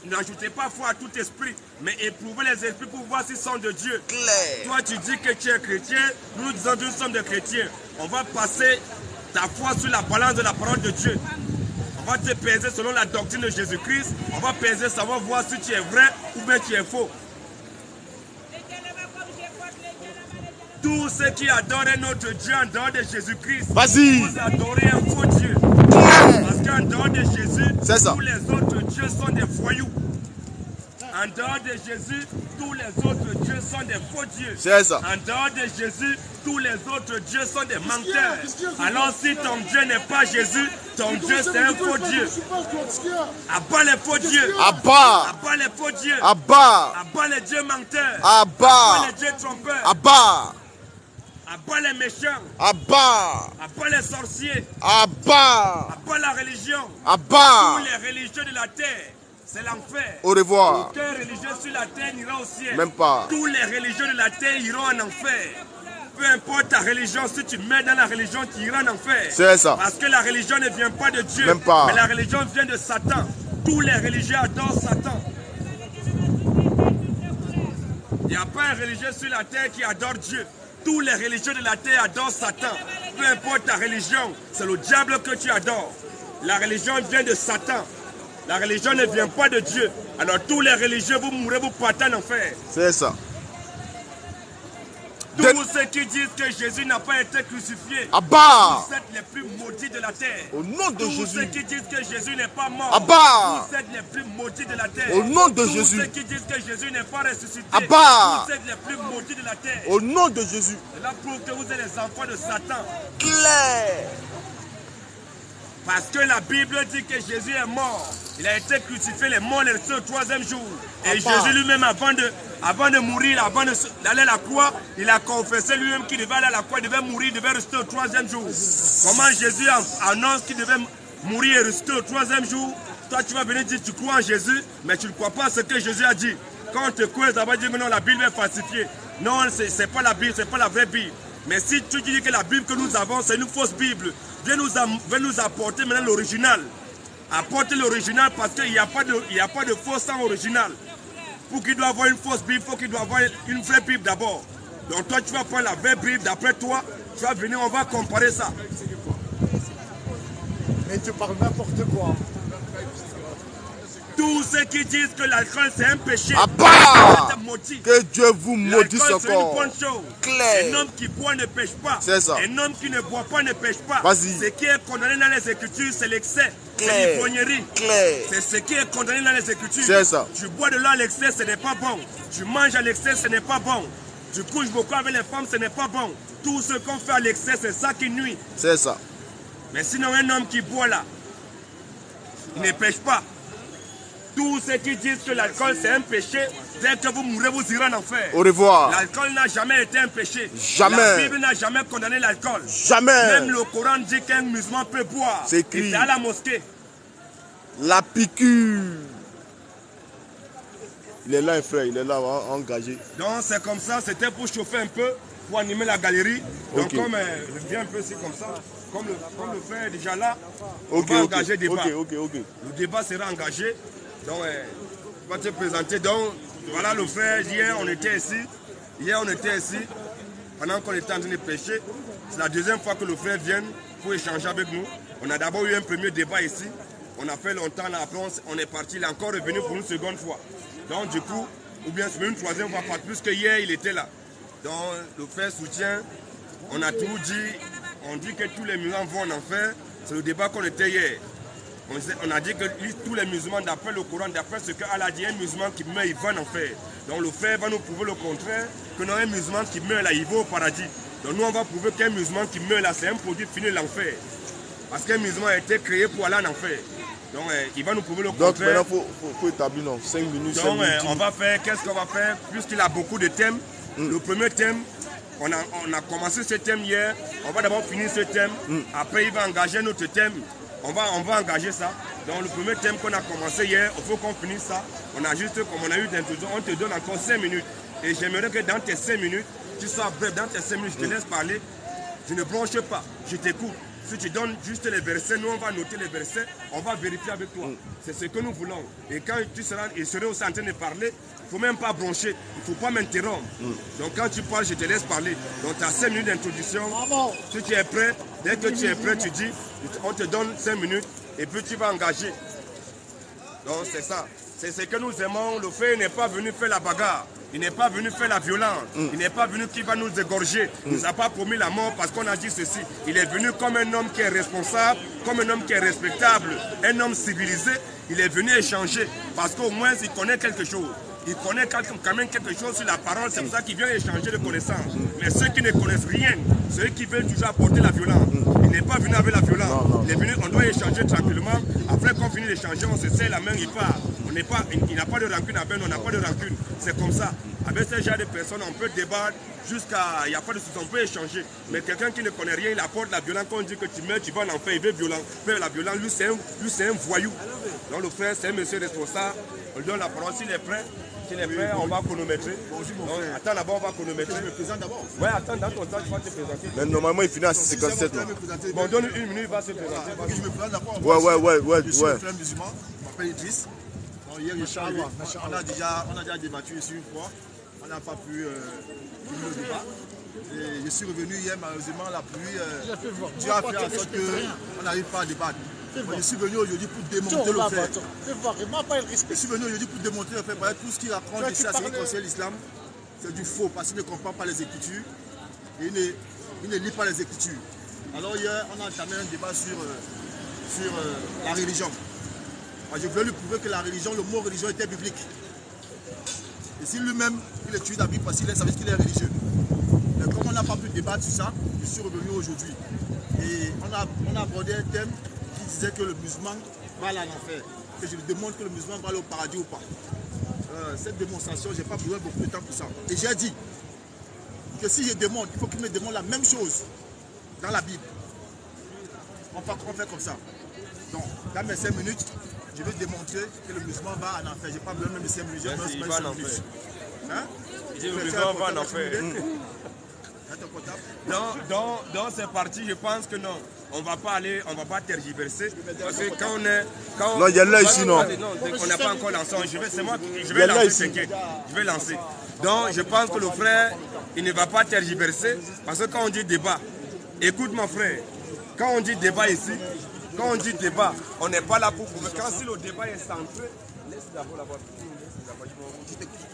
n'ajoutez pas foi à tout esprit, mais éprouvez les esprits pour voir s'ils sont de Dieu. Claire. Toi, tu dis que tu es chrétien, nous disons que nous sommes des chrétiens. On va passer ta foi sur la balance de la parole de Dieu. On va te peser selon la doctrine de Jésus-Christ. On va peser, savoir voir si tu es vrai ou bien tu es faux. Tous ceux qui adorent notre Dieu en dehors de Jésus-Christ, Vas-y. vous adorez un faux Dieu. Parce qu'en dehors de Jésus, tous les autres dieux sont des voyous. En dehors de Jésus, tous les autres dieux sont des faux dieux. C'est ça. En dehors de Jésus, tous les autres dieux sont des menteurs. Alors si ton Dieu n'est pas Jésus, ton Dieu c'est un faux Dieu. Abat les faux dieux. Abat. Abat les faux dieux. Abat. Abat les dieux menteurs. Abat. Abat les dieux trompeurs. Abat. Abat les méchants. Abat. Abat les sorciers. Abat. Abat la religion. Abat. Tous les religieux de la terre, c'est l'enfer. Au revoir. Aucun religieux sur la terre n'ira au ciel. Même pas. Tous les religieux de la terre iront en enfer. Peu importe ta religion, si tu mets dans la religion, tu iras en enfer. C'est ça. Parce que la religion ne vient pas de Dieu. Même pas. Mais la religion vient de Satan. Tous les religieux adorent Satan. Il n'y a pas un religieux sur la terre qui adore Dieu. Tous les religieux de la terre adorent Satan. Peu importe ta religion, c'est le diable que tu adores. La religion vient de Satan. La religion ne vient pas de Dieu. Alors tous les religieux, vous mourrez, vous partez en enfer. C'est ça. Tous ceux qui disent que Jésus n'a pas été crucifié, Abat. vous êtes les plus maudits de la terre. Au nom de Tous ceux Jésus. qui disent que Jésus n'est pas mort, Abat. vous êtes les plus maudits de la terre. Au nom de Tous Jésus. ceux qui disent que Jésus n'est pas ressuscité, Abat. vous êtes les plus maudits de la terre. Au nom de Jésus. Cela prouve que vous êtes les enfants de Satan. Claire. Parce que la Bible dit que Jésus est mort. Il a été crucifié, il est mort le troisième jour. Et Jésus lui-même, avant de mourir, avant d'aller à la croix, il a confessé lui-même qu'il devait aller à la croix, il devait mourir, il devait rester au troisième jour. Comment Jésus annonce qu'il devait mourir et rester au troisième jour? Toi, tu vas venir dire tu crois en Jésus, mais tu ne crois pas à ce que Jésus a dit. Quand on te croit, ça va dire que non, la Bible est falsifiée. Non, ce n'est pas la Bible, ce n'est pas la vraie Bible. Mais si tu dis que la Bible que nous avons, c'est une fausse Bible, viens nous apporter maintenant l'original. Apportez l'original parce qu'il n'y a pas de faux sans original. Pour qu'il doit avoir une fausse Bible, il faut qu'il doit avoir une vraie Bible d'abord. Donc toi, tu vas prendre la vraie Bible, d'après toi, tu vas venir, on va comparer ça. Mais tu parles n'importe quoi. Tous ceux qui disent que l'alcool c'est un péché, Abat. maudit. Que Dieu vous maudisse L'alcool c'est une encore. bonne chose. Claire. Un homme qui boit ne pêche pas. C'est ça. Un homme qui ne boit pas ne pêche pas. Vas-y. Ce qui est condamné dans les Écritures, c'est l'excès. C'est Claire. l'ivrognerie. Claire. C'est ce qui est condamné dans les Écritures. C'est ça. Tu bois de l'eau à l'excès, ce n'est pas bon. Tu manges à l'excès, ce n'est pas bon. Tu couches beaucoup avec les femmes, ce n'est pas bon. Tout ce qu'on fait à l'excès, c'est ça qui nuit. C'est ça. Mais sinon, un homme qui boit là, il ne pêche pas. Tous ceux qui disent que l'alcool c'est un péché, dès que vous mourrez, vous irez en enfer. Au revoir. L'alcool n'a jamais été un péché. Jamais. La Bible n'a jamais condamné l'alcool. Jamais. Même le Coran dit qu'un musulman peut boire. C'est écrit. Et c'est à la mosquée. La piqûre. Il est là, frère, il est là, engagé. Donc c'est comme ça, c'était pour chauffer un peu, pour animer la galerie. Donc Okay. comme je viens un peu ici comme ça, comme le frère est déjà là, on Ok, va ok, engager le débat. ok. Le débat sera engagé. Donc je vais te présenter. Donc voilà le frère, hier on était ici. Pendant qu'on était en train de pêcher. C'est la deuxième fois que le frère vient pour échanger avec nous. On a d'abord eu un premier débat ici. On a fait longtemps là, après on est parti. Il est encore revenu pour une seconde fois. Donc du coup, ou bien c'est une troisième fois, pas plus que hier il était là. Donc le frère soutient, on a tout dit, on dit que tous les musulmans vont en enfer. C'est le débat qu'on était hier. On a dit que tous les musulmans, d'après le Coran, d'après ce qu'Allah dit, un musulman qui meurt, il va en enfer. Donc le frère va nous prouver le contraire, que non, un musulman qui meurt là, il va au paradis. Donc nous on va prouver qu'un musulman qui meurt là, c'est un produit fini de l'enfer. Parce qu'un musulman a été créé pour aller en enfer. Donc il va nous prouver le contraire. Donc maintenant il faut établir non, 5 minutes. Donc on va faire, qu'est-ce qu'on va faire? Puisqu'il a beaucoup de thèmes. Le premier thème, on a commencé ce thème hier. On va d'abord finir ce thème. Après il va engager notre thème. On va engager ça. Donc le premier thème qu'on a commencé hier, il faut qu'on finisse ça. On a juste, comme on a eu d'introduction, on te donne encore 5 minutes. Et j'aimerais que dans tes 5 minutes, tu sois bref. Dans tes 5 minutes, je te laisse parler. Je ne bronche pas, je t'écoute. Si tu donnes juste les versets, nous on va noter les versets, on va vérifier avec toi. C'est ce que nous voulons. Et quand tu seras aussi en train de parler, il ne faut même pas broncher, il ne faut pas m'interrompre. Donc quand tu parles, je te laisse parler. Donc tu as 5 minutes d'introduction. Si tu es prêt, dès que tu es prêt, tu dis, on te donne 5 minutes et puis tu vas engager. Donc c'est ça. C'est ce que nous aimons. Le fait n'est pas venu faire la bagarre. Il n'est pas venu faire la violence. Il n'est pas venu qui va nous égorger. Il ne nous a pas promis la mort parce qu'on a dit ceci. Il est venu comme un homme qui est responsable, comme un homme qui est respectable, un homme civilisé. Il est venu échanger parce qu'au moins il connaît quelque chose. Il connaît quand même quelque chose sur la parole. C'est pour ça qu'il vient échanger de connaissances. Mais ceux qui ne connaissent rien, ceux qui veulent toujours apporter la violence, il n'est pas venu avec la violence. Il est venu, on doit échanger tranquillement. Après qu'on finit d'échanger, on se serre la main, il part. Il n'a pas de rancune avec nous, on n'a pas de rancune. C'est comme ça. Avec ce genre de personnes, on peut débattre jusqu'à... Il n'y a pas de souci, on peut échanger. Mais quelqu'un qui ne connaît rien, il apporte la violence. Quand on dit que tu meurs, tu vas en enfer, il veut faire la violence. Lui, c'est un voyou. Donc le frère, c'est un monsieur responsable. On lui donne la parole. S'il est prêt, on va chronométrer. Attends, là-bas, on va chronométrer. Je me présente d'abord. Ouais, attends, dans ton temps, tu vas te présenter. Mais normalement il finit à 6h57. Bon, donne une minute, il va se présenter. Je me présente d'abord. Ouais. Je suis un frère musulman, je m'appelle Idriss. Bon, hier, on a déjà débattu ici une fois. On n'a pas pu finir le débat. Et je suis revenu hier, malheureusement, la pluie Dieu a fait en sorte qu'on n'arrive pas à débattre. Moi, je suis venu aujourd'hui pour démonter le fait. Je suis venu aujourd'hui pour démontrer le fait. Tout ce qu'il raconte ici à ce qui concerne l'islam, c'est du faux parce qu'il ne comprend pas les Écritures et il ne lit pas les Écritures. Alors hier, on a entamé un débat sur la religion. Moi, je voulais lui prouver que la religion, le mot religion était biblique. Et si lui-même, il étudie la Bible parce qu'il savait qu'il est religieux. Mais comme on n'a pas pu débattre sur ça, je suis revenu aujourd'hui. Et on a abordé un thème qui disait que le musulman va aller en enfer. Que je lui démontre que le musulman va aller au paradis ou pas. Cette démonstration, je n'ai pas besoin de beaucoup de temps pour ça. Et j'ai dit que si je démontre, il faut qu'il me démontre la même chose dans la Bible. On fait comme ça. Donc, dans mes 5 minutes, je vais démontrer que le musulman va en enfer. Je n'ai pas besoin même de 5 minutes, j'ai besoin de 5 minutes. Hein? Le musulman va en enfer. Donc c'est parti, je pense que non. On va pas tergiverser. Parce que quand on est. Non, il y a là ici, non. On n'a pas encore lancé. C'est moi qui vais lancer, t'inquiète. Je vais lancer. Donc je pense que le frère, il ne va pas tergiverser. Parce que quand on dit débat, écoute mon frère, quand on dit débat ici, quand on dit débat, on n'est pas là pour. Quand si le débat est centré,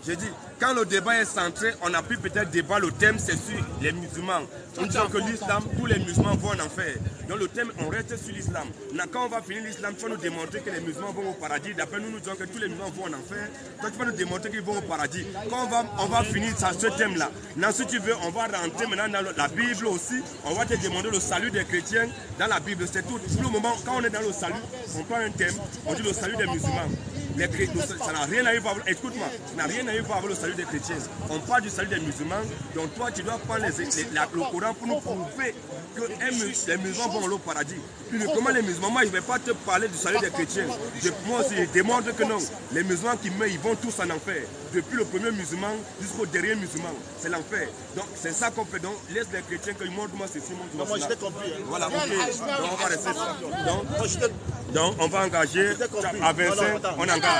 J'ai dit, quand le débat est centré, on a pu peut-être débattre, le thème c'est sur les musulmans. Nous disons que l'islam, tous les musulmans vont en enfer. Donc le thème, on reste sur l'islam. Quand on va finir l'islam, il faut nous démontrer que les musulmans vont au paradis. D'après nous, nous disons que tous les musulmans vont en enfer. Toi, tu vas nous démontrer qu'ils vont au paradis. Quand on va finir sur ce thème-là, si tu veux, on va rentrer maintenant dans la Bible aussi. On va te demander le salut des chrétiens dans la Bible. C'est tout. Pour le moment, quand on est dans le salut, on prend un thème, on dit le salut des musulmans. Ça n'a rien à voir, écoute-moi, ça n'a rien à voir avec le salut des chrétiens. On parle du salut des musulmans, donc toi tu dois prendre le Coran pour nous prouver que les musulmans vont au paradis. Puis comment les musulmans, moi je ne vais pas te parler du salut des chrétiens. Moi aussi je démontre que non, les musulmans qui meurent, ils vont tous en enfer. Depuis le premier musulman jusqu'au dernier musulman, c'est l'enfer. Donc c'est ça qu'on fait, donc laisse les chrétiens que montre-moi ceci, montre-moi cela. Moi je t'ai compris. Hein. Voilà, ok, donc on va rester ça. Donc on va engager à 25, on engage.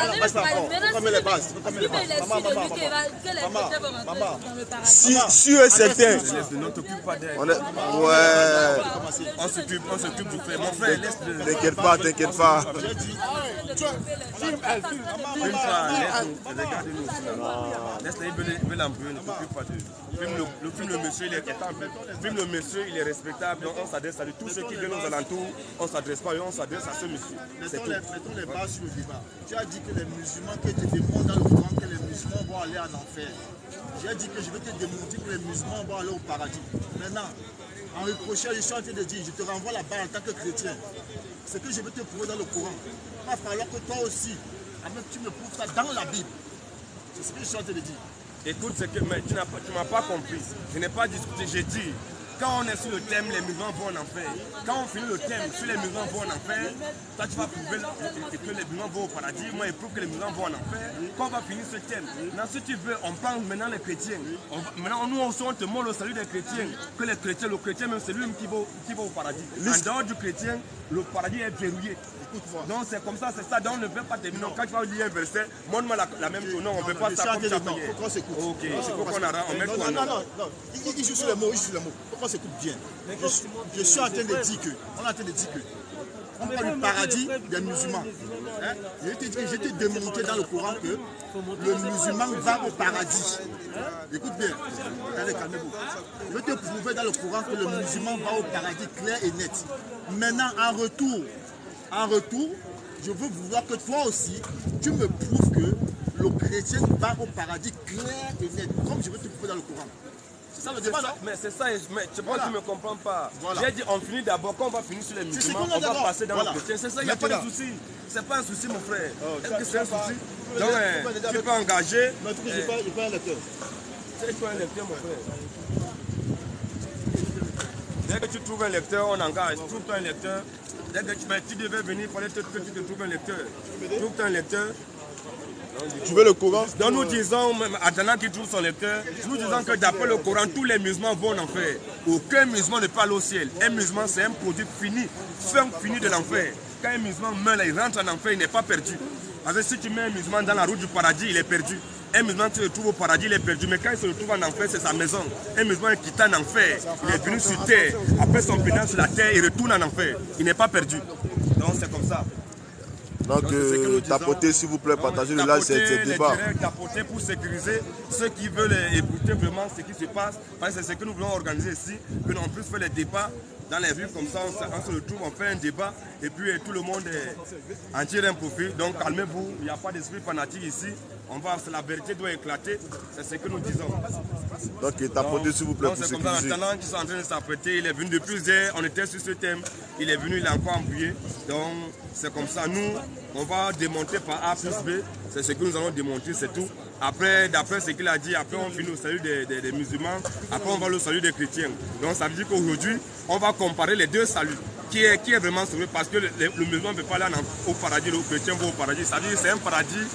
Sûr et certain. Ne t'occupe pas d'elle. Ouais. On s'occupe du frère. Mon frère, laisse de... T'inquiète pas, t'inquiète pas. Laisse-les, il veut l'embrouiller, ne t'occupe pas d'eux. Filme le monsieur, il est étable. Filme le monsieur, il est respectable. Donc on s'adresse à lui. Tous ceux qui viennent aux alentours, on ne s'adresse pas à eux, on s'adresse à ce monsieur. Mettons les bases sur le débat. Tu as dit que les musulmans qui te démontrent dans le Coran que les musulmans vont aller en enfer. J'ai dit que je vais te démontrer que les musulmans vont aller au paradis. Maintenant, en reprochant, je suis en train de dire, je te renvoie la balle en tant que chrétien. Ce que je vais te prouver dans le Coran, il va falloir que toi aussi, tu me prouves ça dans la Bible. C'est ce que je suis en train de dire. Écoute, mais tu ne m'as pas compris. Je n'ai pas discuté, j'ai dit. Quand on est sur le thème, les musulmans vont en enfer. Quand on finit le thème, sur les musulmans vont en enfer, toi tu vas prouver que les musulmans vont au paradis, moi je prouve que les musulmans vont en enfer. Quand on va finir ce thème, si tu veux, on parle maintenant les chrétiens. Maintenant, nous on te montre le salut des chrétiens, que les chrétiens, le chrétien même c'est lui qui va au paradis. En dehors du chrétien, le paradis est verrouillé. Donc c'est comme ça, c'est ça. Donc on ne veut pas terminer. Quand tu vas lire un verset, montre-moi la même chose. Non, on ne veut pas ça comme ça. Ok, c'est pourquoi on met quoi? Non. Il joue sur les mots, Pourquoi on s'écoute bien? Je suis en train de dire que, on parle du paradis des musulmans. Hein? Je t'ai démontré dans le Coran que le musulman va au paradis. Écoute bien, calmez-vous. Je vais te prouver dans le Coran que le musulman va au paradis clair et net. Maintenant, en retour, je veux vouloir que toi aussi, tu me prouves que le chrétien va au paradis clair et net, comme je veux te prouver dans le Coran. C'est ça le débat, non? Mais c'est ça, mais tu ne me comprends pas. Voilà. J'ai dit, on finit d'abord, quand on va finir sur les musulmans, on va passer dans le chrétien. C'est ça, il n'y a pas de souci. C'est pas un souci, mon frère. Est-ce que c'est un souci? Donc, tu peux engager. Mais je n'ai pas un lecteur. C'est toi un lecteur, mon frère. Dès que tu trouves un lecteur, on engage. Trouve-toi un lecteur. Dès que tu devais venir, il fallait que tu te trouves un lecteur. Trouve-toi un lecteur. Tu veux le Coran? Donc nous disons, attendant qu'il trouve son lecteur, nous disons que d'après le Coran, tous les musulmans vont en enfer. Aucun musulman ne parle au ciel. Un musulman, c'est un produit fini, fin fini de l'enfer. Quand un musulman meurt, il rentre en enfer, il n'est pas perdu. Parce que si tu mets un musulman dans la route du paradis, il est perdu. Un musulman qui se trouve au paradis, il est perdu. Mais quand il se retrouve en enfer, c'est sa maison. Un musulman qui est en enfer, il est venu sur terre. Après son pénal sur la terre, il retourne en enfer. Il n'est pas perdu. Donc c'est comme ça. Donc, tapotez s'il vous plaît, partagez le live, c'est débat. Tapoter pour sécuriser ceux qui veulent écouter vraiment ce qui se passe. Parce que c'est ce que nous voulons organiser ici, que l'on puisse faire les débats dans les rues comme ça, on se retrouve, on fait un débat et puis tout le monde en tire un profit. Donc calmez-vous, il n'y a pas d'esprit fanatique ici. La vérité doit éclater, c'est ce que nous disons. Donc tapotez s'il vous plaît pour sécuriser. C'est comme ça, maintenant qu'ils sont en train de s'apprêter, il est venu depuis hier, on était sur ce thème, il est venu, il a encore embrouillé. Donc c'est comme ça, nous, on va démonter par A plus B, c'est ce que nous allons démonter, c'est tout. Après, d'après ce qu'il a dit, après on finit au salut des musulmans, après on va au salut des chrétiens. Donc ça veut dire qu'aujourd'hui, on va comparer les deux saluts. Qui est vraiment sauvé, parce que le musulman ne peut pas aller au paradis, le chrétien va au paradis. Ça veut dire que c'est un paradis,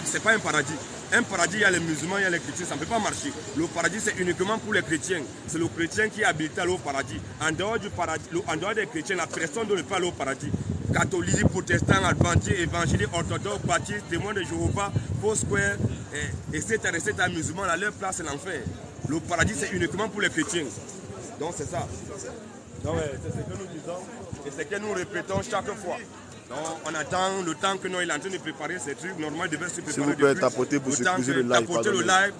c'est pas un paradis. Un paradis, il y a les musulmans, il y a les chrétiens, ça ne peut pas marcher. Le paradis, c'est uniquement pour les chrétiens. C'est le chrétien qui est habilité à aller au paradis. En dehors du paradis, en dehors des chrétiens, la personne ne peut pas aller au paradis. Catholiques, protestants, adventistes, évangéliques, orthodoxes, baptistes, témoins de Jéhovah, Foursquare, etc. musulmans, à leur place, c'est l'enfer. Le paradis, c'est uniquement pour les chrétiens. Donc c'est ça. Donc c'est ce que nous disons et c'est ce que nous répétons chaque fois. Donc on attend le temps que nous il est en train de préparer ces trucs. Normalement, il devait se préparer. S'il vous plaît, tapoter pour sécuriser le live. Tapoter le live,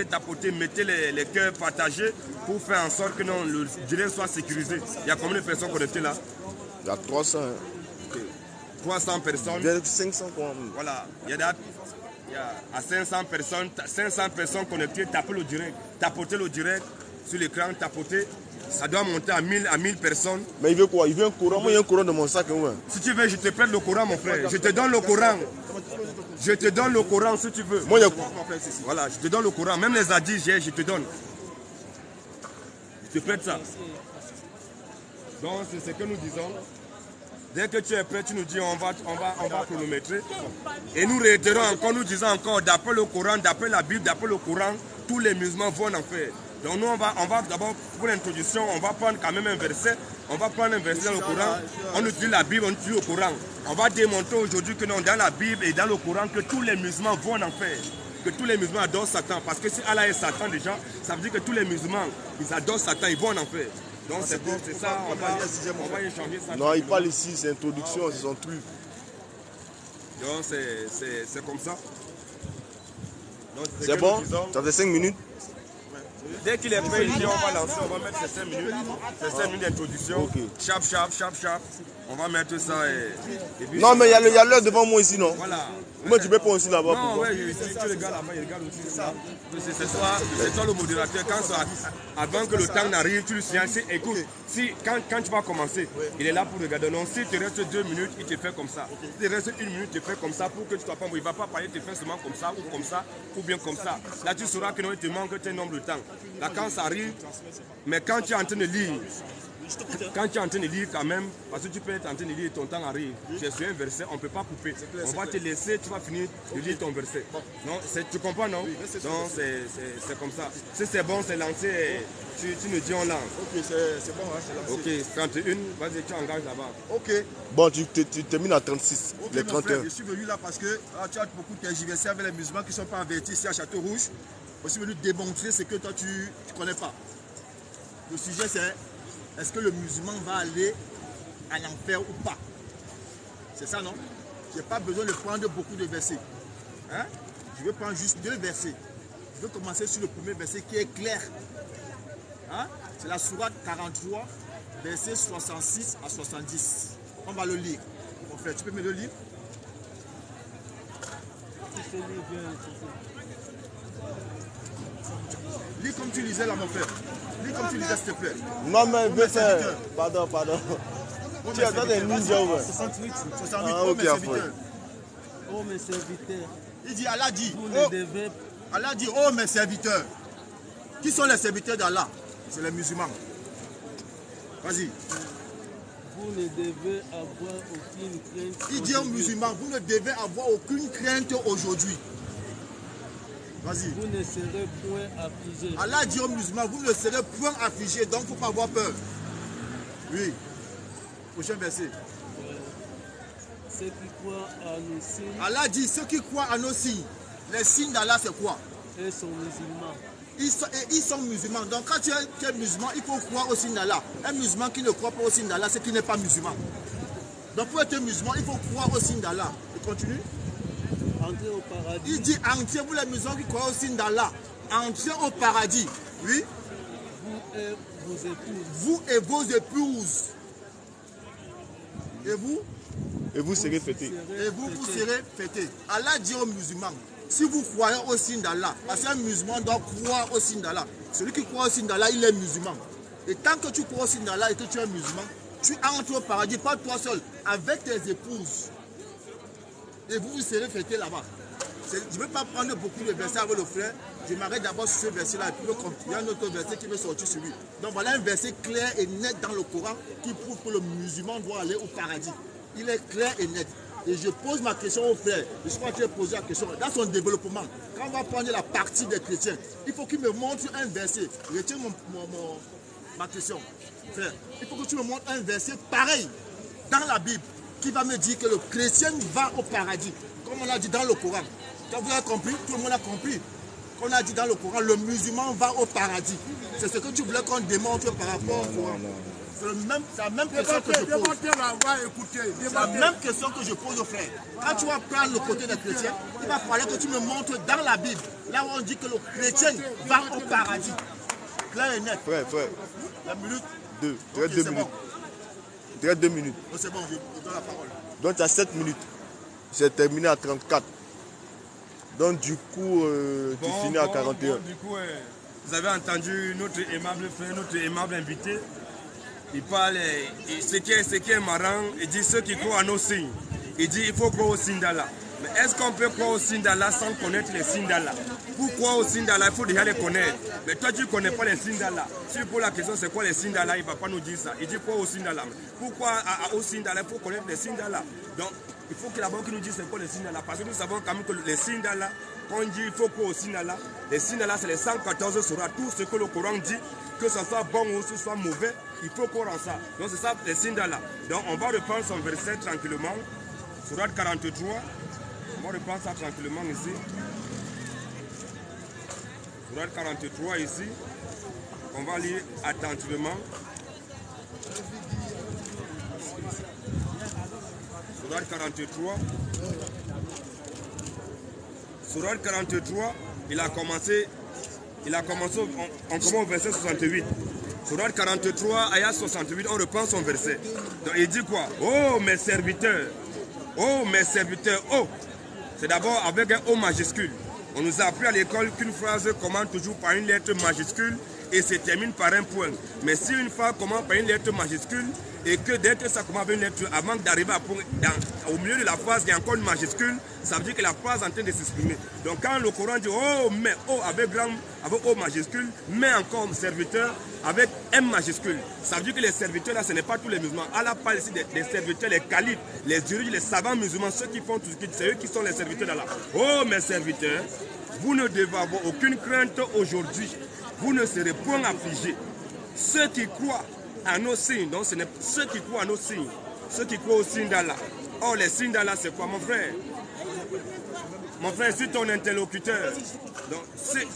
tapoter, mettez les cœurs partagés pour faire en sorte que non, le direct soit sécurisé. Il y a combien de personnes connectées là? Il y a 300. 300 personnes. Il y a 500 quoi. Voilà, il y a à 500 personnes connectées, tapez le direct, tapotez le direct sur l'écran, tapotez. Ça doit monter à 1000 personnes. Mais il veut quoi? Il veut un courant. Moi, il y a un courant dans mon sac. Ouais. Si tu veux, je te prête le courant, mon frère. Je te donne le courant. Je te donne le courant si tu veux. Moi, il y a... Voilà, je te donne le courant. Même les hadiths, je te donne. Je te prête ça. Donc, c'est ce que nous disons. Dès que tu es prêt, tu nous dis on va chronométrer. Et nous réitérons encore, nous disons encore, d'après le Coran, d'après la Bible, d'après le Coran, tous les musulmans vont en faire. Donc nous, on va d'abord, pour l'introduction, on va prendre quand même un verset. On va prendre un verset dans le Coran. On utilise la Bible, on utilise le Coran. On va démontrer aujourd'hui que non, dans la Bible et dans le Coran, que tous les musulmans vont en faire. Que tous les musulmans adorent Satan. Parce que si Allah est Satan déjà, ça veut dire que tous les musulmans, ils adorent Satan, ils vont en faire. Donc c'est bon, c'est ça, on va échanger ça. Non, il parle ici, c'est introduction, c'est son truc. Donc c'est comme ça. C'est bon? Ça fait 5 minutes? Dès qu'il est prêt, il dit on va lancer, on va mettre ces 5 minutes. Ces 5 minutes d'introduction. Okay. Sharp. On va mettre ça et puis, non, mais il y a l'heure devant moi ici, non? Voilà. Moi, tu peux pas aussi là-bas. Non, ouais, tu regardes là-bas, il regarde aussi ça. C'est toi le modérateur. Avant que le temps n'arrive, tu le signales. Écoute, quand tu vas commencer, il est là pour regarder. Non, si tu restes 2 minutes, il te fait comme ça. Si tu restes 1 minute, il te fait comme ça pour que tu ne sois pas. Il ne va pas parler, il te fait seulement comme ça, ou bien comme ça. Là, tu sauras que non, il te manque un nombre de temps. Là, quand ça arrive, mais quand tu es en train de lire, quand même, parce que tu peux être en train de lire et ton temps arrive. J'ai su un verset, on ne peut pas couper. On va te laisser, tu vas finir de lire ton verset. Non, tu comprends, non? Donc c'est comme ça. Si c'est bon, c'est lancé, tu nous dis on lance. Ok, c'est bon, hein, c'est lancé. Ok, 31, vas-y, tu engages là-bas. Ok. Bon, tu termines à 36, Ok, les mon 31. frère, je suis venu là parce que tu as beaucoup tergiversé avec les musulmans qui ne sont pas avertis ici à Château-Rouge. Je suis venu démontrer ce que toi tu ne connais pas. Le sujet c'est: est-ce que le musulman va aller à l'enfer ou pas? C'est ça, non? Je n'ai pas besoin de prendre beaucoup de versets. Hein? Je vais prendre juste 2 versets. Je vais commencer sur le premier verset qui est clair. Hein? C'est la sourate 43, versets 66 à 70. On va le lire. Mon frère, tu peux me le lire? Lis comme tu lisais là, mon frère. Lis comme tu lisais, s'il te plaît. Non, mais je vais faire. Pardon. Tu as des ninjas, ouais. 68. Ah, ok, mes serviteurs. Oh mes serviteurs, Il dit, Allah dit, vous ne devez Allah dit, oh mes serviteurs. Qui sont les serviteurs d'Allah? C'est les musulmans. Vas-y. vous ne devez avoir aucune crainte. Il dit aux musulmans, vous ne devez avoir aucune crainte aujourd'hui. Vas-y. Vous ne serez point affligés. Allah dit aux musulmans, vous ne serez point affligés, donc il ne faut pas avoir peur. Oui. Prochain verset. Ceux qui croient à nos signes Allah dit, ceux qui croient à nos signes. Les signes d'Allah, c'est quoi? et sont musulmans. Ils sont musulmans. Donc quand tu es musulman, il faut croire au signe d'Allah. Un musulman qui ne croit pas au signe d'Allah, c'est qu'il n'est pas musulman. Donc pour être musulman, il faut croire au signe d'Allah. Et continue. Entrez au paradis. Il dit, entrez vous les musulmans qui croient au signe d'Allah. Entrez au paradis. Oui. Vous et vos épouses. Vous et vos épouses. Et vous? Et vous serez fêtés. Et vous serez fêtés. Allah dit aux musulmans, si vous croyez au signe d'Allah, parce qu'un musulman doit croire au signe d'Allah. Celui qui croit au signe d'Allah, il est musulman. Et tant que tu crois au signe d'Allah et que tu es musulman, tu entres au paradis, pas toi seul, avec tes épouses. Et vous serez fêtés là-bas. Je ne vais pas prendre beaucoup de versets avec le frère. Je m'arrête d'abord sur ce verset-là. Et puis il y a un autre verset qui veut sortir sur lui. Donc voilà un verset clair et net dans le Coran qui prouve que le musulman doit aller au paradis. Il est clair et net. Et je pose ma question au frère. Je crois qu'il a posé la question. Dans son développement, quand on va prendre la partie des chrétiens, il faut qu'il me montre un verset. Retiens ma question. Frère, il faut que tu me montres un verset pareil dans la Bible qui va me dire que le chrétien va au paradis. Comme on l'a dit dans le Coran. Quand vous avez compris, tout le monde a compris. qu'on a dit dans le Coran, le musulman va au paradis. C'est ce que tu voulais qu'on démontre par rapport au Coran. C'est la même question que je pose. C'est la même question que je pose aux frères. Quand tu vas prendre le côté des chrétiens, il va falloir que tu me montres dans la Bible, là où on dit que le chrétien va au paradis. Clair et net. Frère. La minute. 2. Tu restes 2 minutes. Bon. Tu restes 2 minutes. C'est bon, je donne la parole. Donc tu as 7 minutes. C'est terminé à 34. Donc du coup, tu finis à 41. Du coup, vous avez entendu notre aimable frère, notre aimable invité. Il parle, ce qui est marrant, il dit ceux qui croient à nos signes. Il dit il faut croire au signe d'Allah. Mais est-ce qu'on peut croire au signe d'Allah sans connaître les signes d'Allah? Pour croire au signe d'Allah, il faut déjà les connaître. Mais toi, tu ne connais pas les signes d'Allah. Si tu poses la question, c'est quoi les signes d'Allah, il ne va pas nous dire ça. Il dit croire au signe d'Allah. Pourquoi au signe d'Allah? Il faut connaître les signes d'Allah. Donc, il faut que d'abord qu'il nous dise c'est quoi les signes d'Allah. Parce que nous savons quand même que les signes d'Allah, quand on dit il faut croire au signe d'Allah, les signes d'Allah, c'est les 114 surahs. Tout ce que le Coran dit, que ce soit bon ou que ce soit mauvais, il faut croire en ça. Donc, c'est ça les signes d'Allah. Donc, on va reprendre son verset tranquillement. Surat 43. On va reprendre ça tranquillement ici. Surat 43 ici. On va lire attentivement. Surat 43. Surat 43, il a commencé, on commence au verset 68. Surat 43, ayat 68, on reprend son verset. Donc il dit quoi? Oh mes serviteurs, oh mes serviteurs, oh. C'est d'abord avec un O majuscule. On nous a appris à l'école qu'une phrase commence toujours par une lettre majuscule et se termine par un point. Mais si une phrase commence par une lettre majuscule et que dès que ça commence par une lettre, avant d'arriver au milieu de la phrase, il y a encore une majuscule, ça veut dire que la phrase est en train de s'exprimer. Donc quand le Coran dit oh, mais oh avec O majuscule, mais encore serviteur avec M majuscule, ça veut dire que les serviteurs là, ce n'est pas tous les musulmans. Allah parle ici des serviteurs, les califes, les dirigeants, les savants musulmans, ceux qui font tout ce qui, c'est eux qui sont les serviteurs d'Allah. Oh mes serviteurs, vous ne devez avoir aucune crainte aujourd'hui. Vous ne serez point affligés. Ceux qui croient à nos signes, donc ce n'est ceux qui croient à nos signes, ceux qui croient aux signes d'Allah. Or, les signes d'Allah, c'est quoi, mon frère? Mon frère, c'est ton interlocuteur. Donc,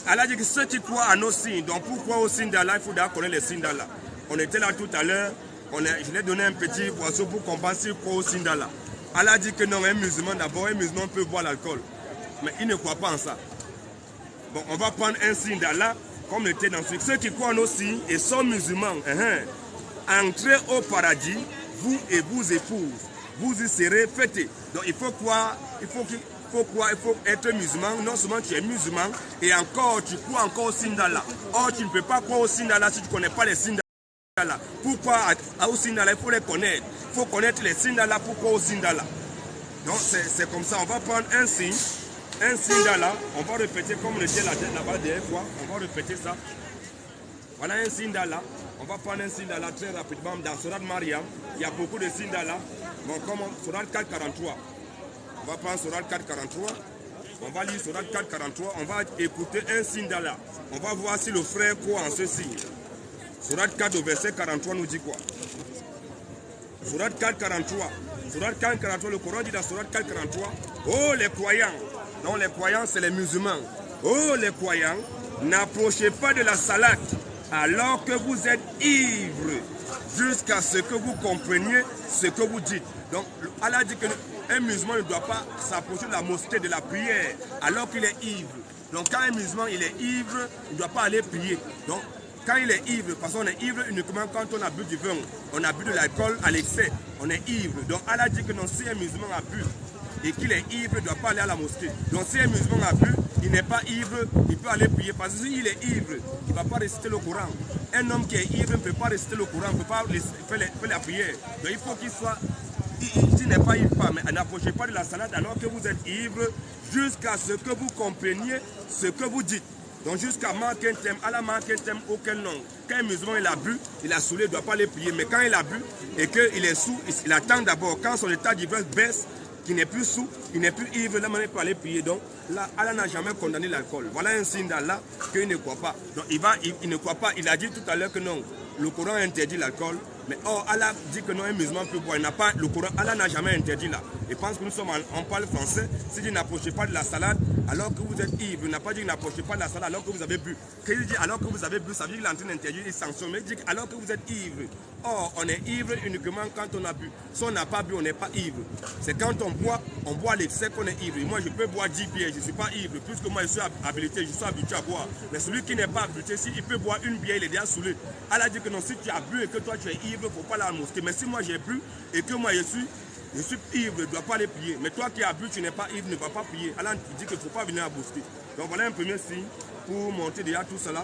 Allah dit que ceux qui croient à nos signes, donc pour croire aux signes d'Allah, il faut d'abord connaître les signes d'Allah. On était là tout à l'heure, je lui ai donné un petit poisson pour comprendre s'il croit aux signes d'Allah. Allah dit que non, un musulman d'abord, un musulman peut boire l'alcool. Mais il ne croit pas en ça. Bon, on va prendre un signe d'Allah. Comme était dans ceux qui croient en nos signes et sont musulmans, entrez au paradis, vous et vos épouses, vous y serez fêtés. Donc il faut croire, il faut être musulman. Non seulement tu es musulman, et encore tu crois encore au signe d'Allah. Or tu ne peux pas croire au signe d'Allah si tu ne connais pas les signes d'Allah. Pourquoi au signe d'Allah? Il faut les connaître. Il faut connaître les signes d'Allah pour croire au signe d'Allah. Donc c'est comme ça, on va prendre un signe. Un signe d'Allah, on va répéter comme on était là-bas dernière fois, on va répéter ça. Voilà un signe d'Allah, on va prendre un signe d'Allah très rapidement dans Surat Maryam, il y a beaucoup de signes d'Allah. Bon, comme Surat 443, on va prendre Surat 443, on va lire Surat 443, on va écouter un signe d'Allah. On va voir si le frère croit en ce signe. Surat 4 au verset 43 nous dit quoi? Surat 443. Surat 443, le Coran dit dans Surat 443, oh les croyants, non les croyants c'est les musulmans, oh les croyants, n'approchez pas de la salade alors que vous êtes ivres jusqu'à ce que vous compreniez ce que vous dites. Donc Allah dit qu'un musulman ne doit pas s'approcher de la mosquée, de la prière alors qu'il est ivre. Donc quand un musulman il est ivre, il ne doit pas aller prier. Donc quand il est ivre, parce qu'on est ivre uniquement quand on a bu du vin, on a bu de l'alcool à l'excès, on est ivre. Donc Allah dit que non, si un musulman a bu et qu'il est ivre, il ne doit pas aller à la mosquée. Donc si un musulman a bu, il n'est pas ivre, il peut aller prier. Parce que s'il est ivre, il ne va pas réciter le Coran. Un homme qui est ivre ne peut pas réciter le Coran, ne peut pas faire la prière. Donc il faut qu'il soit, s'il n'est pas ivre, mais n'approchez pas de la salade alors que vous êtes ivre, jusqu'à ce que vous compreniez ce que vous dites. Donc jusqu'à marquer un thème, Allah marque un thème auquel nom. Quand un musulman il a bu, il a saoulé, il ne doit pas aller prier. Mais quand il a bu et qu'il est sous, il attend d'abord. Quand son état d'ivresse baisse, qu'il n'est plus sous, il n'est plus ivre, là maintenant il peut aller prier. Donc là, Allah n'a jamais condamné l'alcool. Voilà un signe d'Allah qu'il ne croit pas. Donc il ne croit pas. Il a dit tout à l'heure que non, le Coran interdit l'alcool. Mais or, Allah dit que non, un musulman peut boire. Il n'a pas le Coran. Allah n'a jamais interdit là. Et pense que nous sommes on parle français. S'il dit n'approchez pas de la salade alors que vous êtes ivre, il n'a pas dit n'approchez pas de la salade alors que vous avez bu. Quand il dit alors que vous avez bu, ça veut dire qu'il est en train d'interdire les sanctions. Mais il dit alors que vous êtes ivre. Or, on est ivre uniquement quand on a bu. Si on n'a pas bu, on n'est pas ivre. C'est quand on boit l'excès qu'on est ivre. Et moi, je peux boire 10 bières, je ne suis pas ivre. Puisque moi, je suis habilité, je suis habitué à boire. Mais celui qui n'est pas habitué, s'il peut boire une bière, il est déjà saoulé. Allah dit que non, si tu as bu et que toi tu es ivre, il ne faut pas aller à la mosquée. Mais si moi j'ai bu et que moi je suis ivre, je ne dois pas aller prier. Mais toi qui as bu, tu n'es pas ivre, ne vas pas prier. Allah dit qu'il ne faut pas venir à la mosquée. Donc voilà un premier signe pour montrer déjà tout cela.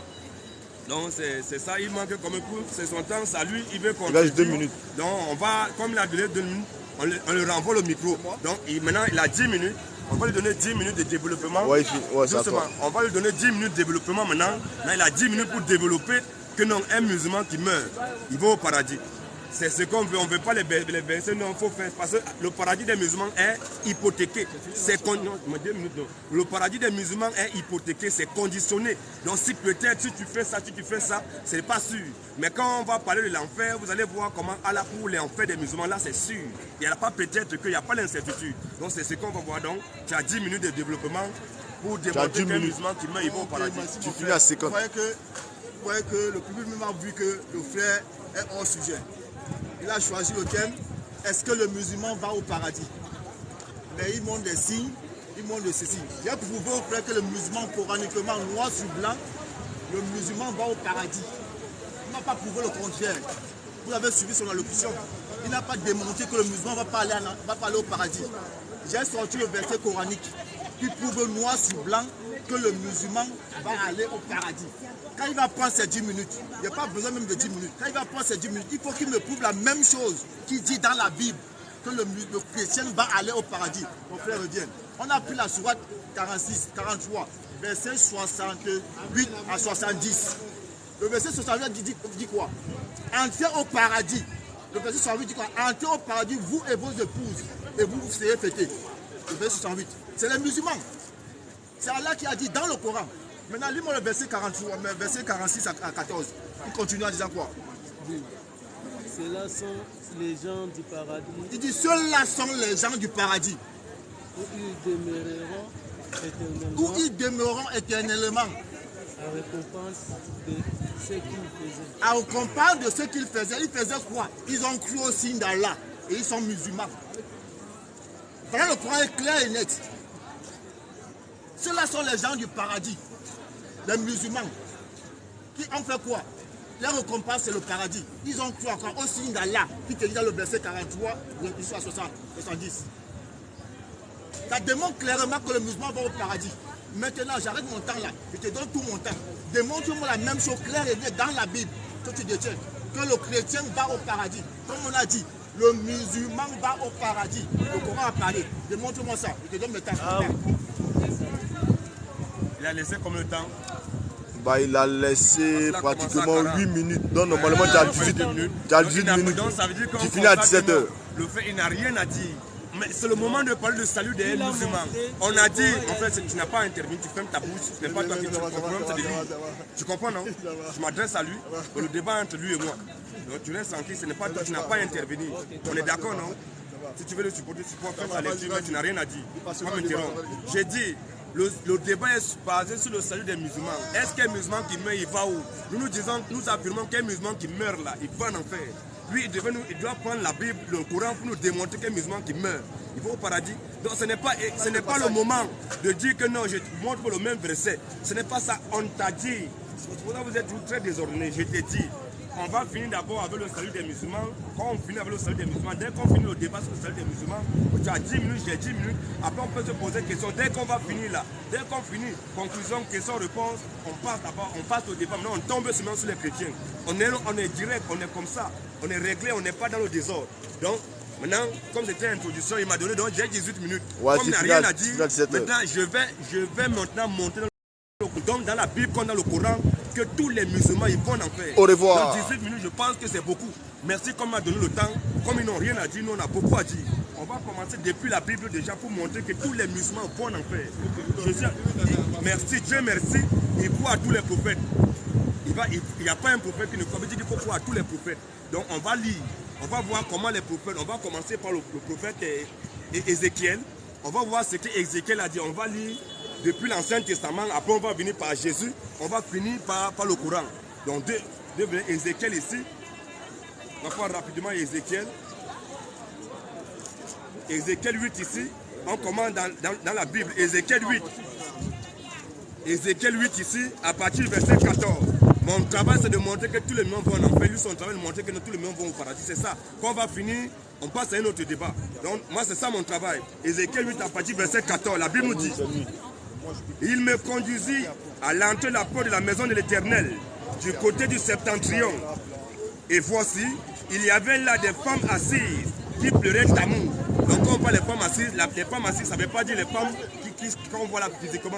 Donc c'est ça, il manque comme un coup, c'est son temps, ça lui, il veut qu'on... Il reste 2 minutes. Donc on va, comme il a donné 2 minutes, on le renvoie le micro. Donc maintenant il a 10 minutes, on va lui donner 10 minutes de développement. Ouais, justement, on va lui donner 10 minutes de développement maintenant. Là il a 10 minutes pour développer que non, un musulman qui meurt, il va au paradis. C'est ce qu'on veut, on ne veut pas les verser, non, il faut faire. Parce que le paradis des musulmans est hypothéqué. Le paradis des musulmans est hypothéqué, c'est conditionné. Donc si peut-être si tu fais ça, ce n'est pas sûr. Mais quand on va parler de l'enfer, vous allez voir comment Allah pour l'enfer des musulmans, là c'est sûr. Il n'y a pas peut-être qu'il n'y a pas l'incertitude. Donc c'est ce qu'on va voir. Donc tu as 10 minutes de développement pour démontrer qu'un musulman qui meurt, il va au paradis. Tu finis à 50. Vous voyez que le public même a vu que le frère est hors sujet. Il a choisi le thème, est-ce que le musulman va au paradis? Mais il montre des signes, il montre de ceci. J'ai prouvé au frère que le musulman, coraniquement, noir sur blanc, le musulman va au paradis. Il n'a pas prouvé le contraire. Vous avez suivi son allocution. Il n'a pas démontré que le musulman va pas aller au paradis. J'ai sorti le verset coranique qui prouve noir sur blanc que le musulman va aller au paradis. Quand il va prendre ses 10 minutes, il n'y a pas besoin même de 10 minutes. Quand il va prendre ses 10 minutes, il faut qu'il me prouve la même chose qu'il dit dans la Bible, que le chrétien va aller au paradis. Mon frère revient. On a pris la sourate 46, 43, verset 68 à 70. Le verset 68 dit quoi? Entrez au paradis. Le verset 68 dit quoi? Entrez au paradis, vous et vos épouses, et vous serez fêtés. Le verset 68. C'est les musulmans. C'est Allah qui a dit dans le Coran. Maintenant, lis-moi le verset 43, verset 46 à 14. Il continue en disant quoi? Ceux-là sont les gens du paradis. Il dit, ceux-là sont les gens du paradis. Où ils demeureront éternellement. Où ils demeureront éternellement. À récompense de ce qu'ils faisaient. À récompense de ce qu'ils faisaient. Ils faisaient quoi? Ils ont cru au signe d'Allah. Et ils sont musulmans. Voilà, le Coran est clair et net. Ceux-là sont les gens du paradis. Les musulmans, qui ont fait quoi? Leur récompense, c'est le paradis. Ils ont cru encore au signe d'Allah, qui te dit dans le verset 43, jusqu'à 70. Ça démontre clairement que le musulman va au paradis. Maintenant, j'arrête mon temps là, je te donne tout mon temps. Démontre-moi la même chose claire et nette dans la Bible, que tu détiens, que le chrétien va au paradis. Comme on a dit, le musulman va au paradis. Le Coran a parlé. Démontre-moi ça, je te donne le temps. Il a laissé combien de temps? Bah, il a laissé pratiquement 8 minutes. Donc normalement tu as 18 minutes. Tu as 18 minutes. Donc ça veut dire tu finis à 17h. Le fait, il n'a rien à dire. Mais c'est le moment de parler de salut des musulmans. On a dit, en fait, tu n'as pas intervenu, tu fermes ta bouche. Ce n'est pas toi qui comprends, c'est de lui. Tu comprends, non? Je m'adresse à lui. Le débat entre lui et moi. Donc tu restes tranquille, ce n'est pas toi, tu n'as pas intervenu. On est d'accord, non? Si tu veux le supporter, tu peux faire ta lecture, mais tu n'as rien à dire. Pas m'interrompre. J'ai dit. Le débat est basé sur le salut des musulmans. Est-ce qu'un musulman qui meurt, il va où? Nous affirmons qu'un musulman qui meurt là, il va en enfer. Lui, il doit prendre la Bible, le Coran pour nous démontrer qu'un musulman qui meurt, il va au paradis. Donc ce n'est pas le moment de dire que non, je te montre le même verset. Ce n'est pas ça, on t'a dit. Vous êtes très désordonné, je t'ai dit. On va finir d'abord avec le salut des musulmans. Quand on finit avec le salut des musulmans, dès qu'on finit le débat sur le salut des musulmans, tu as 10 minutes, j'ai 10 minutes. Après, on peut se poser des questions. Dès qu'on va finir là, dès qu'on finit, conclusion, question, réponse, on passe d'abord, on passe au débat. Maintenant, on tombe seulement sur les chrétiens. On est direct, on est comme ça. On est réglé, on n'est pas dans le désordre. Donc, maintenant, comme c'était l'introduction, il m'a donné, donc j'ai 18 minutes. Ouais, comme il n'a rien à dire, maintenant, je vais maintenant monter dans la Bible, comme dans le Coran, que tous les musulmans ils vont en faire. Au revoir. Dans 18 minutes, je pense que c'est beaucoup. Merci qu'on m'a donné le temps. Comme ils n'ont rien à dire, nous on a beaucoup à dire. On va commencer depuis la Bible déjà pour montrer que tous les musulmans vont en faire. Merci, Dieu merci. Il croit à tous les prophètes. Il il n'y a pas un prophète qui ne croit. Il dit qu'il faut croire à tous les prophètes. Donc on va lire, on va voir comment les prophètes, on va commencer par le prophète Ézéchiel. On va voir ce qu'Ézéchiel a dit. On va lire depuis l'Ancien Testament. Après on va venir par Jésus. On va finir par le Coran. Donc Ézéchiel ici. On va voir rapidement Ézéchiel. Ézéchiel 8 ici. On commence dans la Bible. Ézéchiel 8. Ézéchiel 8 ici, à partir du verset 14. Mon travail, c'est de montrer que tous les membres vont en enfer. Lui, son travail, de montrer que tous les membres vont au paradis. C'est ça. Quand on va finir, on passe à un autre débat. Donc, moi, c'est ça mon travail. Ézéchiel 8, à partir du verset 14. La Bible nous dit: il me conduisit à l'entrée de la porte de la maison de l'Éternel, du côté du septentrion. Et voici, il y avait là des femmes assises qui pleuraient d'amour. Donc quand on parle des femmes assises, ça ne veut pas dire les femmes quand on voit là physiquement,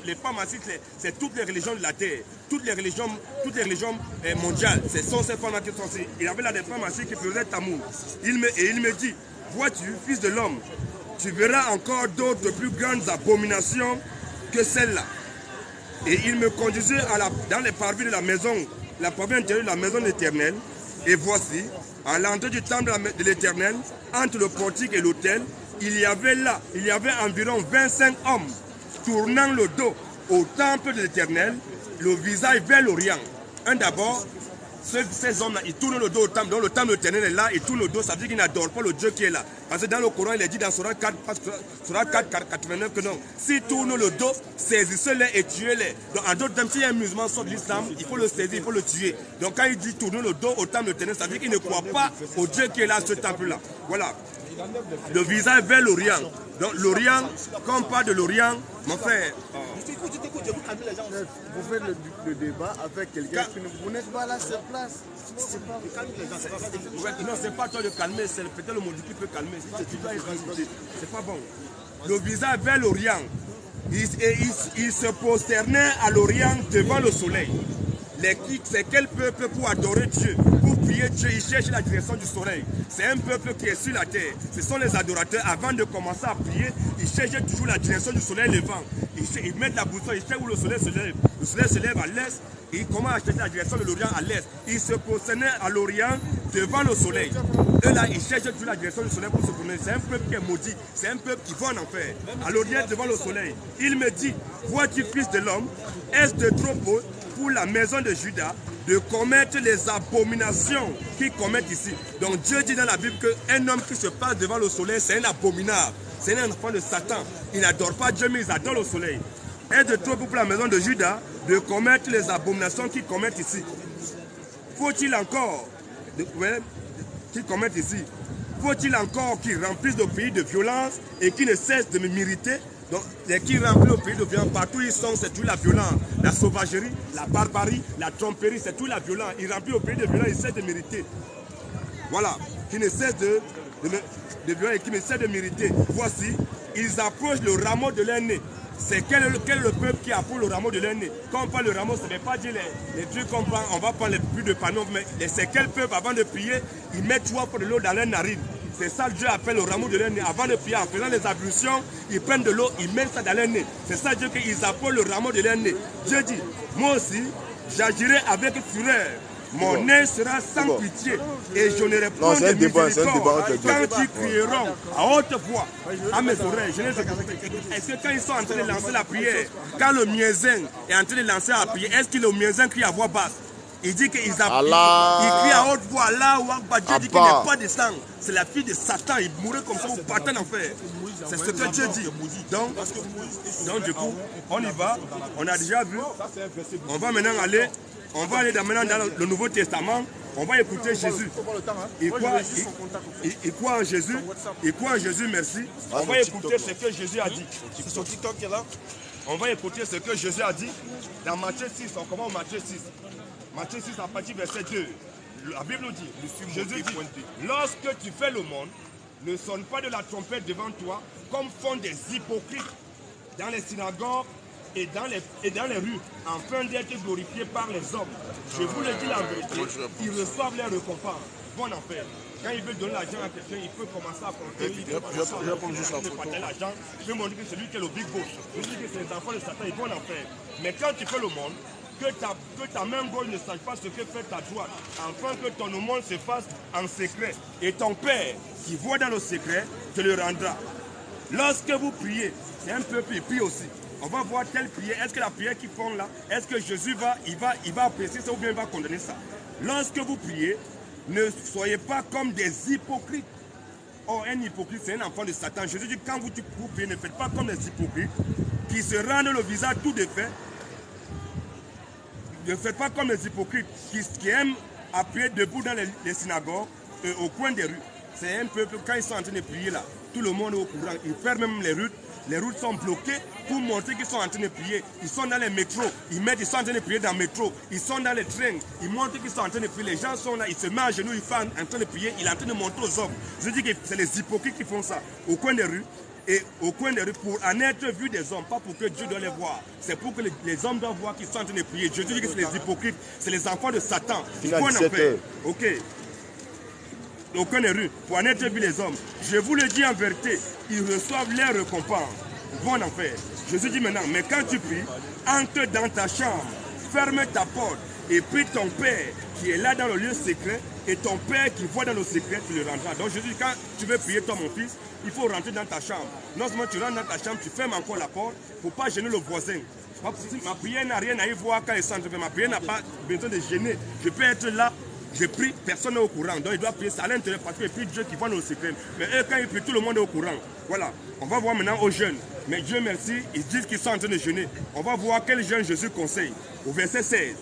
les femmes assises, c'est toutes les religions de la terre, toutes les religions mondiales. Ce sont ces femmes-là qui sont assises. Il y avait là des femmes assises qui pleuraient d'amour. Et il me dit: vois-tu, fils de l'homme, tu verras encore d'autres plus grandes abominations que celles-là. Et il me conduisait dans les parvis de la maison, la parvis intérieure de la maison de l'Éternel. Et voici, à l'entrée du temple de l'Éternel, entre le portique et l'autel, il y avait environ 25 hommes tournant le dos au temple de l'Éternel, le visage vers l'Orient. Un d'abord, ces hommes-là, ils tournent le dos au temple. Donc le temple de l'Éternel est là, ils tournent le dos, ça veut dire qu'ils n'adorent pas le Dieu qui est là. Parce que dans le Coran, il est dit dans Surah 4, 89 que non. S'ils tournent le dos, saisissez-les et tuez-les. Donc en d'autres termes, si un musulman sort de l'islam, il faut le saisir, il faut le tuer. Donc quand il dit tourner le dos au temple de l'Éternel, ça veut dire qu'il ne croit pas au Dieu qui est là, ce temple-là. Voilà. Le visage vers l'Orient. Donc l'Orient, quand on parle de l'Orient, mon frère... Vous faites le débat avec quelqu'un qui vous n'êtes pas là sur place. Non, c'est pas toi de calmer, c'est peut-être le maudit qui peut calmer. C'est pas bon. Le visage vers l'Orient. Il se prosternait à l'Orient devant le soleil. C'est quel peuple pour adorer Dieu, pour prier Dieu, il cherche la direction du soleil. C'est un peuple qui est sur la terre. Ce sont les adorateurs. Avant de commencer à prier, ils cherchent toujours la direction du soleil levant. Ils mettent la boussole, ils cherchent où le soleil se lève. Le soleil se lève à l'est et ils commencent à chercher la direction de l'Orient à l'est. Ils se prosternaient à l'Orient devant le soleil. Eux là, ils cherchent toujours la direction du soleil pour se promener. C'est un peuple qui est maudit. C'est un peuple qui va en enfer. À l'Orient devant le soleil. Il me dit: vois-tu, fils de l'homme, est-ce de trop beau pour la maison de Juda de commettre les abominations qu'ils commettent ici? Donc Dieu dit dans la Bible qu'un homme qui se passe devant le soleil, c'est un abominable. C'est un enfant de Satan. Il n'adore pas Dieu, mais il adore le soleil. Est de trop pour la maison de Juda de commettre les abominations qu'ils commettent ici? Faut-il encore qu'ils commettent ici? Faut-il encore qu'ils remplissent le pays de violence et qu'ils ne cessent de me m'irriter? Donc, les qui remplissent le pays de violence, partout où ils sont, c'est tout la violence, la sauvagerie, la barbarie, la tromperie, c'est tout la violence. Ils remplissent le pays de violence, ils cessent de mériter. Voilà, qui ne cessent de violence et qui ne cessent de mériter. Voici, ils approchent le rameau de leur nez. C'est quel est le peuple qui approche le rameau de leur nez? Quand on parle de rameau, ça ne veut pas dire les trucs qu'on prend, on va prendre les plus de panneaux, mais c'est quel peuple avant de prier, ils mettent 3 fois de l'eau dans leur narine. C'est ça que Dieu appelle le rameau de leur nez. Avant de prier, en faisant les ablutions, ils prennent de l'eau, ils mettent ça dans leur nez. C'est ça Dieu qu'ils appellent le rameau de leur nez. Dieu dit: moi aussi, j'agirai avec fureur. Mon nez sera sans pitié et je ne répondrai pas de miséricorde. Quand ils crieront à haute voix à mes oreilles, je les écouterai. Est-ce que quand ils sont en train de lancer la prière, quand le muezzin est en train de lancer la prière, est-ce que le muezzin crie à voix basse? Il dit qu'il crie à haute voix, là où Dieu dit qu'il n'est pas de sang. C'est la fille de Satan, il mourrait comme ça, vous partez en enfer. C'est ce que Dieu dit. Donc du coup, on y va, on a déjà vu, on va maintenant aller. On va aller maintenant dans le Nouveau Testament, on va écouter Jésus. Il croit en Jésus, merci. On va écouter ce que Jésus a dit. C'est son TikTok qui est là. On va écouter ce que Jésus a dit dans Matthieu 6. On commence Matthieu 6. Matthieu 6 à partir du verset 2. La Bible nous dit, Jésus dit: lorsque tu fais le monde, ne sonne pas de la trompette devant toi, comme font des hypocrites dans les synagogues et dans les rues, afin d'être glorifiés par les hommes. Je vous le dis la vérité, ils reçoivent leur récompense. Bon enfer. Quand il veut donner l'argent à quelqu'un, il peut commencer à compter. Il peut partager l'argent. Il peut montrer que c'est lui qui est le big boss. Il dit que c'est les enfants de Satan, ils vont en enfer. Mais quand tu fais le monde, que ta main gauche ne sache pas ce que fait ta droite, afin que ton aumône se fasse en secret. Et ton Père, qui voit dans le secret, te le rendra. Lorsque vous priez, c'est un peuple, il prie aussi. On va voir telle prière. Est-ce que la prière qu'ils font là, est-ce que Jésus va apprécier ça ou bien il va condamner ça? Lorsque vous priez, ne soyez pas comme des hypocrites. Or, un hypocrite, c'est un enfant de Satan. Jésus dit, quand vous priez, ne faites pas comme des hypocrites qui se rendent le visage tout défait. Ne faites pas comme les hypocrites qui aiment appuyer debout dans les synagogues et au coin des rues. C'est un peuple, quand ils sont en train de prier là, tout le monde est au courant. Ils ferment même les routes. Les routes sont bloquées pour montrer qu'ils sont en train de prier. Ils sont dans les métros, ils sont en train de prier dans le métro. Ils sont dans les trains, ils montrent qu'ils sont en train de prier. Les gens sont là, ils se mettent à genoux, ils sont en train de prier. Il est en train de montrer aux hommes. Je dis que c'est les hypocrites qui font ça au coin des rues. Et au coin des rues, pour en être vu des hommes, pas pour que Dieu doit les voir. C'est pour que les hommes doivent voir qu'ils sont en train de prier. Je dis que c'est les hypocrites, c'est les enfants de Satan. Il faut en faire. Ok. Au coin des rues, pour en être vu les hommes. Je vous le dis en vérité, ils reçoivent leur récompense. Vont en faire. Jésus dit maintenant, mais quand tu pries, entre dans ta chambre, ferme ta porte et prie ton Père qui est là dans le lieu secret, et ton Père qui voit dans le secret, tu le rendras. Donc Jésus dit, quand tu veux prier toi mon fils, il faut rentrer dans ta chambre. Non seulement tu rentres dans ta chambre, tu fermes encore la porte, il ne faut pas gêner le voisin. Ma prière n'a rien à y voir quand il est en train de faire. Ma prière n'a pas besoin de gêner. Je peux être là, je prie, personne n'est au courant. Donc il doit prier ça à l'intérieur parce que prie Dieu qui voit dans le secret. Mais eux, quand ils prient, tout le monde est au courant. Voilà. On va voir maintenant aux jeunes. Mais Dieu merci, ils disent qu'ils sont en train de jeûner. On va voir quel jeûne Jésus conseille. Au verset 16,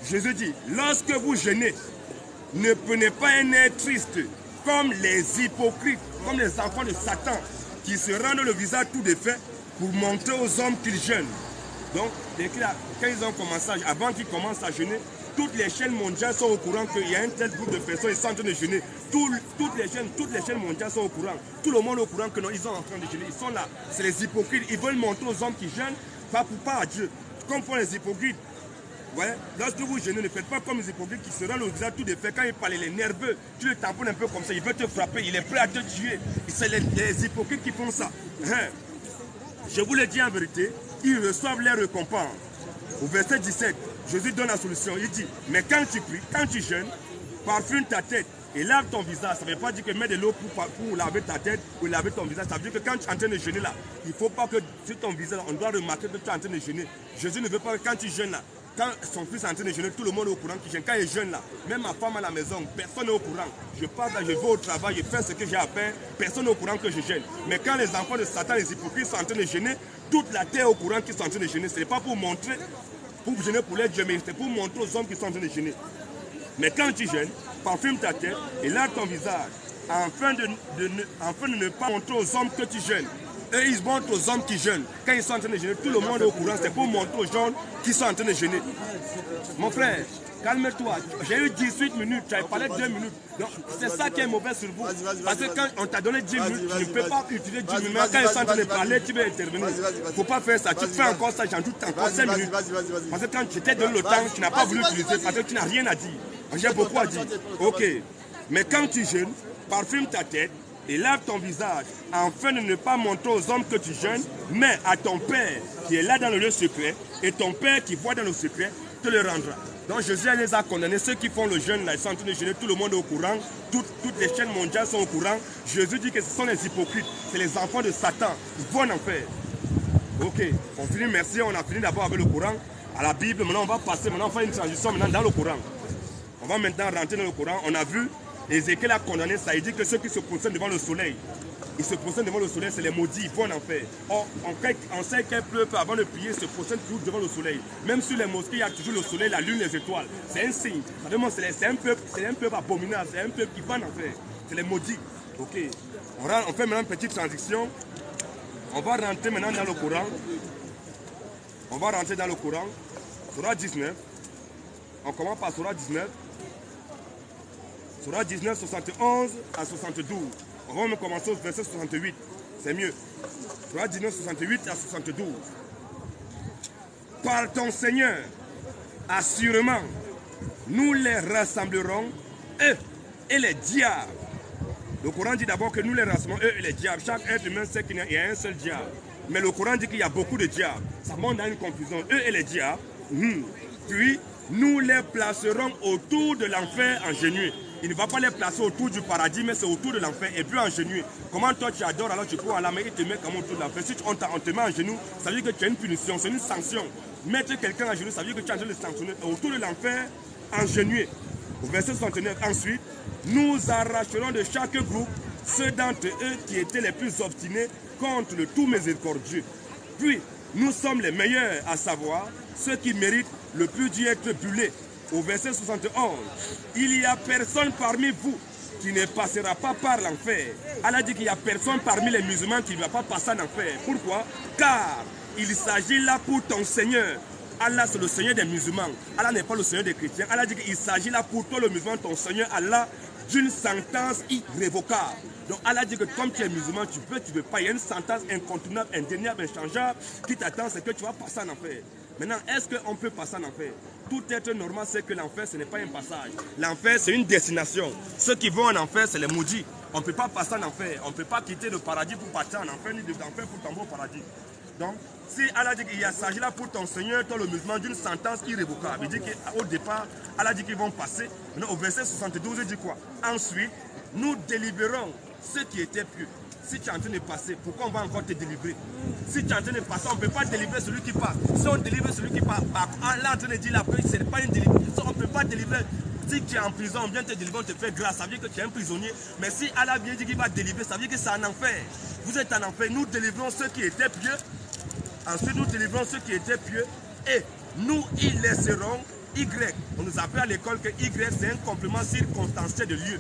Jésus dit, lorsque vous jeûnez, ne prenez pas un air triste comme les hypocrites, comme les enfants de Satan, qui se rendent le visage tout défait pour montrer aux hommes qu'ils jeûnent. Donc, quand ils ont commencé, avant qu'ils commencent à jeûner, toutes les chaînes mondiales sont au courant qu'il y a un tel groupe de personnes qui sont en train de jeûner. Toutes les chaînes mondiales sont au courant. Tout le monde est au courant que non, ils sont en train de jeûner. Ils sont là. C'est les hypocrites. Ils veulent montrer aux hommes qui jeûnent, pas à Dieu. Comme font les hypocrites. Ouais. Lorsque vous jeûnez, ne faites pas comme les hypocrites qui se rendent au visage tout défait. Quand ils parlent, il est nerveux. Tu le tamponnes un peu comme ça. Il veut te frapper. Il est prêt à te tuer. C'est les hypocrites qui font ça. Je vous le dis en vérité, ils reçoivent leur récompense. Au verset 17, Jésus donne la solution. Il dit, mais quand tu pries, quand tu jeûnes, parfume ta tête et lave ton visage. Ça ne veut pas dire que mets de l'eau pour laver ta tête ou laver ton visage. Ça veut dire que quand tu es en train de jeûner là, il ne faut pas que sur ton visage, on doit remarquer que tu es en train de jeûner. Jésus ne veut pas que quand tu jeûnes là, quand son fils est en train de jeûner, tout le monde est au courant qu'il jeûne. Quand il jeûne là, même ma femme à la maison, personne n'est au courant. Je pars là, je vais au travail, je fais ce que j'ai à faire, personne n'est au courant que je jeûne. Mais quand les enfants de Satan, les hypocrites sont en train de jeûner, toute la terre est au courant qu'ils sont en train de jeûner. Ce n'est pas pour montrer, pour jeûner pour les dieux, mais c'est pour montrer aux hommes qui sont en train de jeûner. Mais quand tu jeûnes, parfume ta tête et lave ton visage, afin de ne pas montrer aux hommes que tu jeûnes. Eux, ils montrent aux hommes qui jeûnent. Quand ils sont en train de jeûner, tout le monde est au courant. C'est pour montrer aux gens qui sont en train de jeûner. Mon frère, calme-toi. J'ai eu 18 minutes, tu as parlé 2 minutes. C'est ça qui est mauvais sur vous. Parce que quand on t'a donné 10 minutes, tu ne peux pas utiliser 10 minutes. Quand ils sont en train de parler, tu veux intervenir. Il ne faut pas faire ça. Tu fais encore ça, j'en doute encore 5 minutes. Parce que quand je t'ai donné le temps, tu n'as pas voulu utiliser parce que tu n'as rien à dire. J'ai beaucoup à dire. Ok. Mais quand tu jeûnes, parfume ta tête et lave ton visage, afin de ne pas montrer aux hommes que tu jeûnes, mais à ton Père qui est là dans le lieu secret, et ton Père qui voit dans le secret te le rendra. Donc Jésus les a condamnés. Ceux qui font le jeûne, là, ils sont en train de jeûner, tout le monde est au courant, toutes les chaînes mondiales sont au courant. Jésus dit que ce sont les hypocrites, c'est les enfants de Satan, ils vont en faire. Ok, on finit, merci, on a fini d'abord avec le Coran, à la Bible, maintenant on va passer, maintenant on va faire une transition maintenant dans le Coran. On va maintenant rentrer dans le Coran, on a vu, Ézéchiel a condamné ça, il dit que ceux qui se procèdent devant le soleil, ils se procèdent devant le soleil, c'est les maudits, ils vont en enfer. Or, on sait qu'un peuple, avant de prier, se procède toujours devant le soleil. Même sur les mosquées, il y a toujours le soleil, la lune, les étoiles. C'est un signe. C'est un peuple abominable, c'est un peuple qui va en enfer. C'est les maudits. Ok. On fait maintenant une petite transition. On va rentrer maintenant dans le Coran. On va rentrer dans le Coran. Surah 19. On commence par Surah 19. Surah 19, 71 à 72. On va même commencer au verset 68. C'est mieux. Surah 19, 68 à 72. Par ton Seigneur, assurément, nous les rassemblerons, eux et les diables. Le Coran dit d'abord que nous les rassemblons, eux et les diables. Chaque être humain sait qu'il y a un seul diable. Mais le Coran dit qu'il y a beaucoup de diables. Ça monte dans une confusion. Eux et les diables, Puis, nous les placerons autour de l'enfer en genouillés. Il ne va pas les placer autour du paradis, mais c'est autour de l'enfer. Et puis en genouillés. Comment toi tu adores, alors tu crois à la mais il te met comme autour de l'enfer. Si on te met en genou, ça veut dire que tu as une punition, c'est une sanction. Mettre quelqu'un en genou, ça veut dire que tu as en train de le sanctionner. Autour de l'enfer, en genouillés. Au verset 69, ensuite, nous arracherons de chaque groupe ceux d'entre eux qui étaient les plus obstinés contre le tout miséricordieux. Puis, nous sommes les meilleurs, à savoir ceux qui méritent le plus d'y être brûlés. Au verset 71, il n'y a personne parmi vous qui ne passera pas par l'enfer. Allah dit qu'il n'y a personne parmi les musulmans qui ne va pas passer en enfer. Pourquoi? Car il s'agit là pour ton Seigneur. Allah, c'est le Seigneur des musulmans. Allah n'est pas le Seigneur des chrétiens. Allah dit qu'il s'agit là pour toi, le musulman, ton Seigneur, Allah, d'une sentence irrévocable. Donc Allah dit que comme tu es musulman, tu veux pas. Il y a une sentence incontournable, indéniable, inchangeable qui t'attend, c'est que tu vas passer en enfer. Maintenant, est-ce qu'on peut passer en enfer? Tout être normal sait que l'enfer, ce n'est pas un passage. L'enfer, c'est une destination. Ceux qui vont en enfer, c'est les maudits. On ne peut pas passer en enfer. On ne peut pas quitter le paradis pour partir en enfer, ni de l'enfer pour tomber au paradis. Donc, si Allah dit qu'il s'agit là pour ton Seigneur, toi le musulman, d'une sentence irrévocable. Il dit qu'au départ, Allah dit qu'ils vont passer. Maintenant, au verset 72, il dit quoi? Ensuite, nous délibérons ceux qui étaient pieux. Si tu es en train de passer, pourquoi on va encore te délivrer? Si tu es en train de passer, on ne peut pas délivrer celui qui passe. Si on délivre celui qui passe, Allah est en train de dire la paix, ce n'est pas une délivrance. On ne peut pas délivrer. Si tu es en prison, on vient te délivrer, on te fait grâce. Ça veut dire que tu es un prisonnier. Mais si Allah vient dire qu'il va te délivrer, ça veut dire que c'est en enfer. Vous êtes en enfer. Nous délivrons ceux qui étaient pieux. Ensuite, nous délivrons ceux qui étaient pieux. Et nous y laisserons Y. On nous appelle à l'école que Y, c'est un complément circonstanciel de lieu.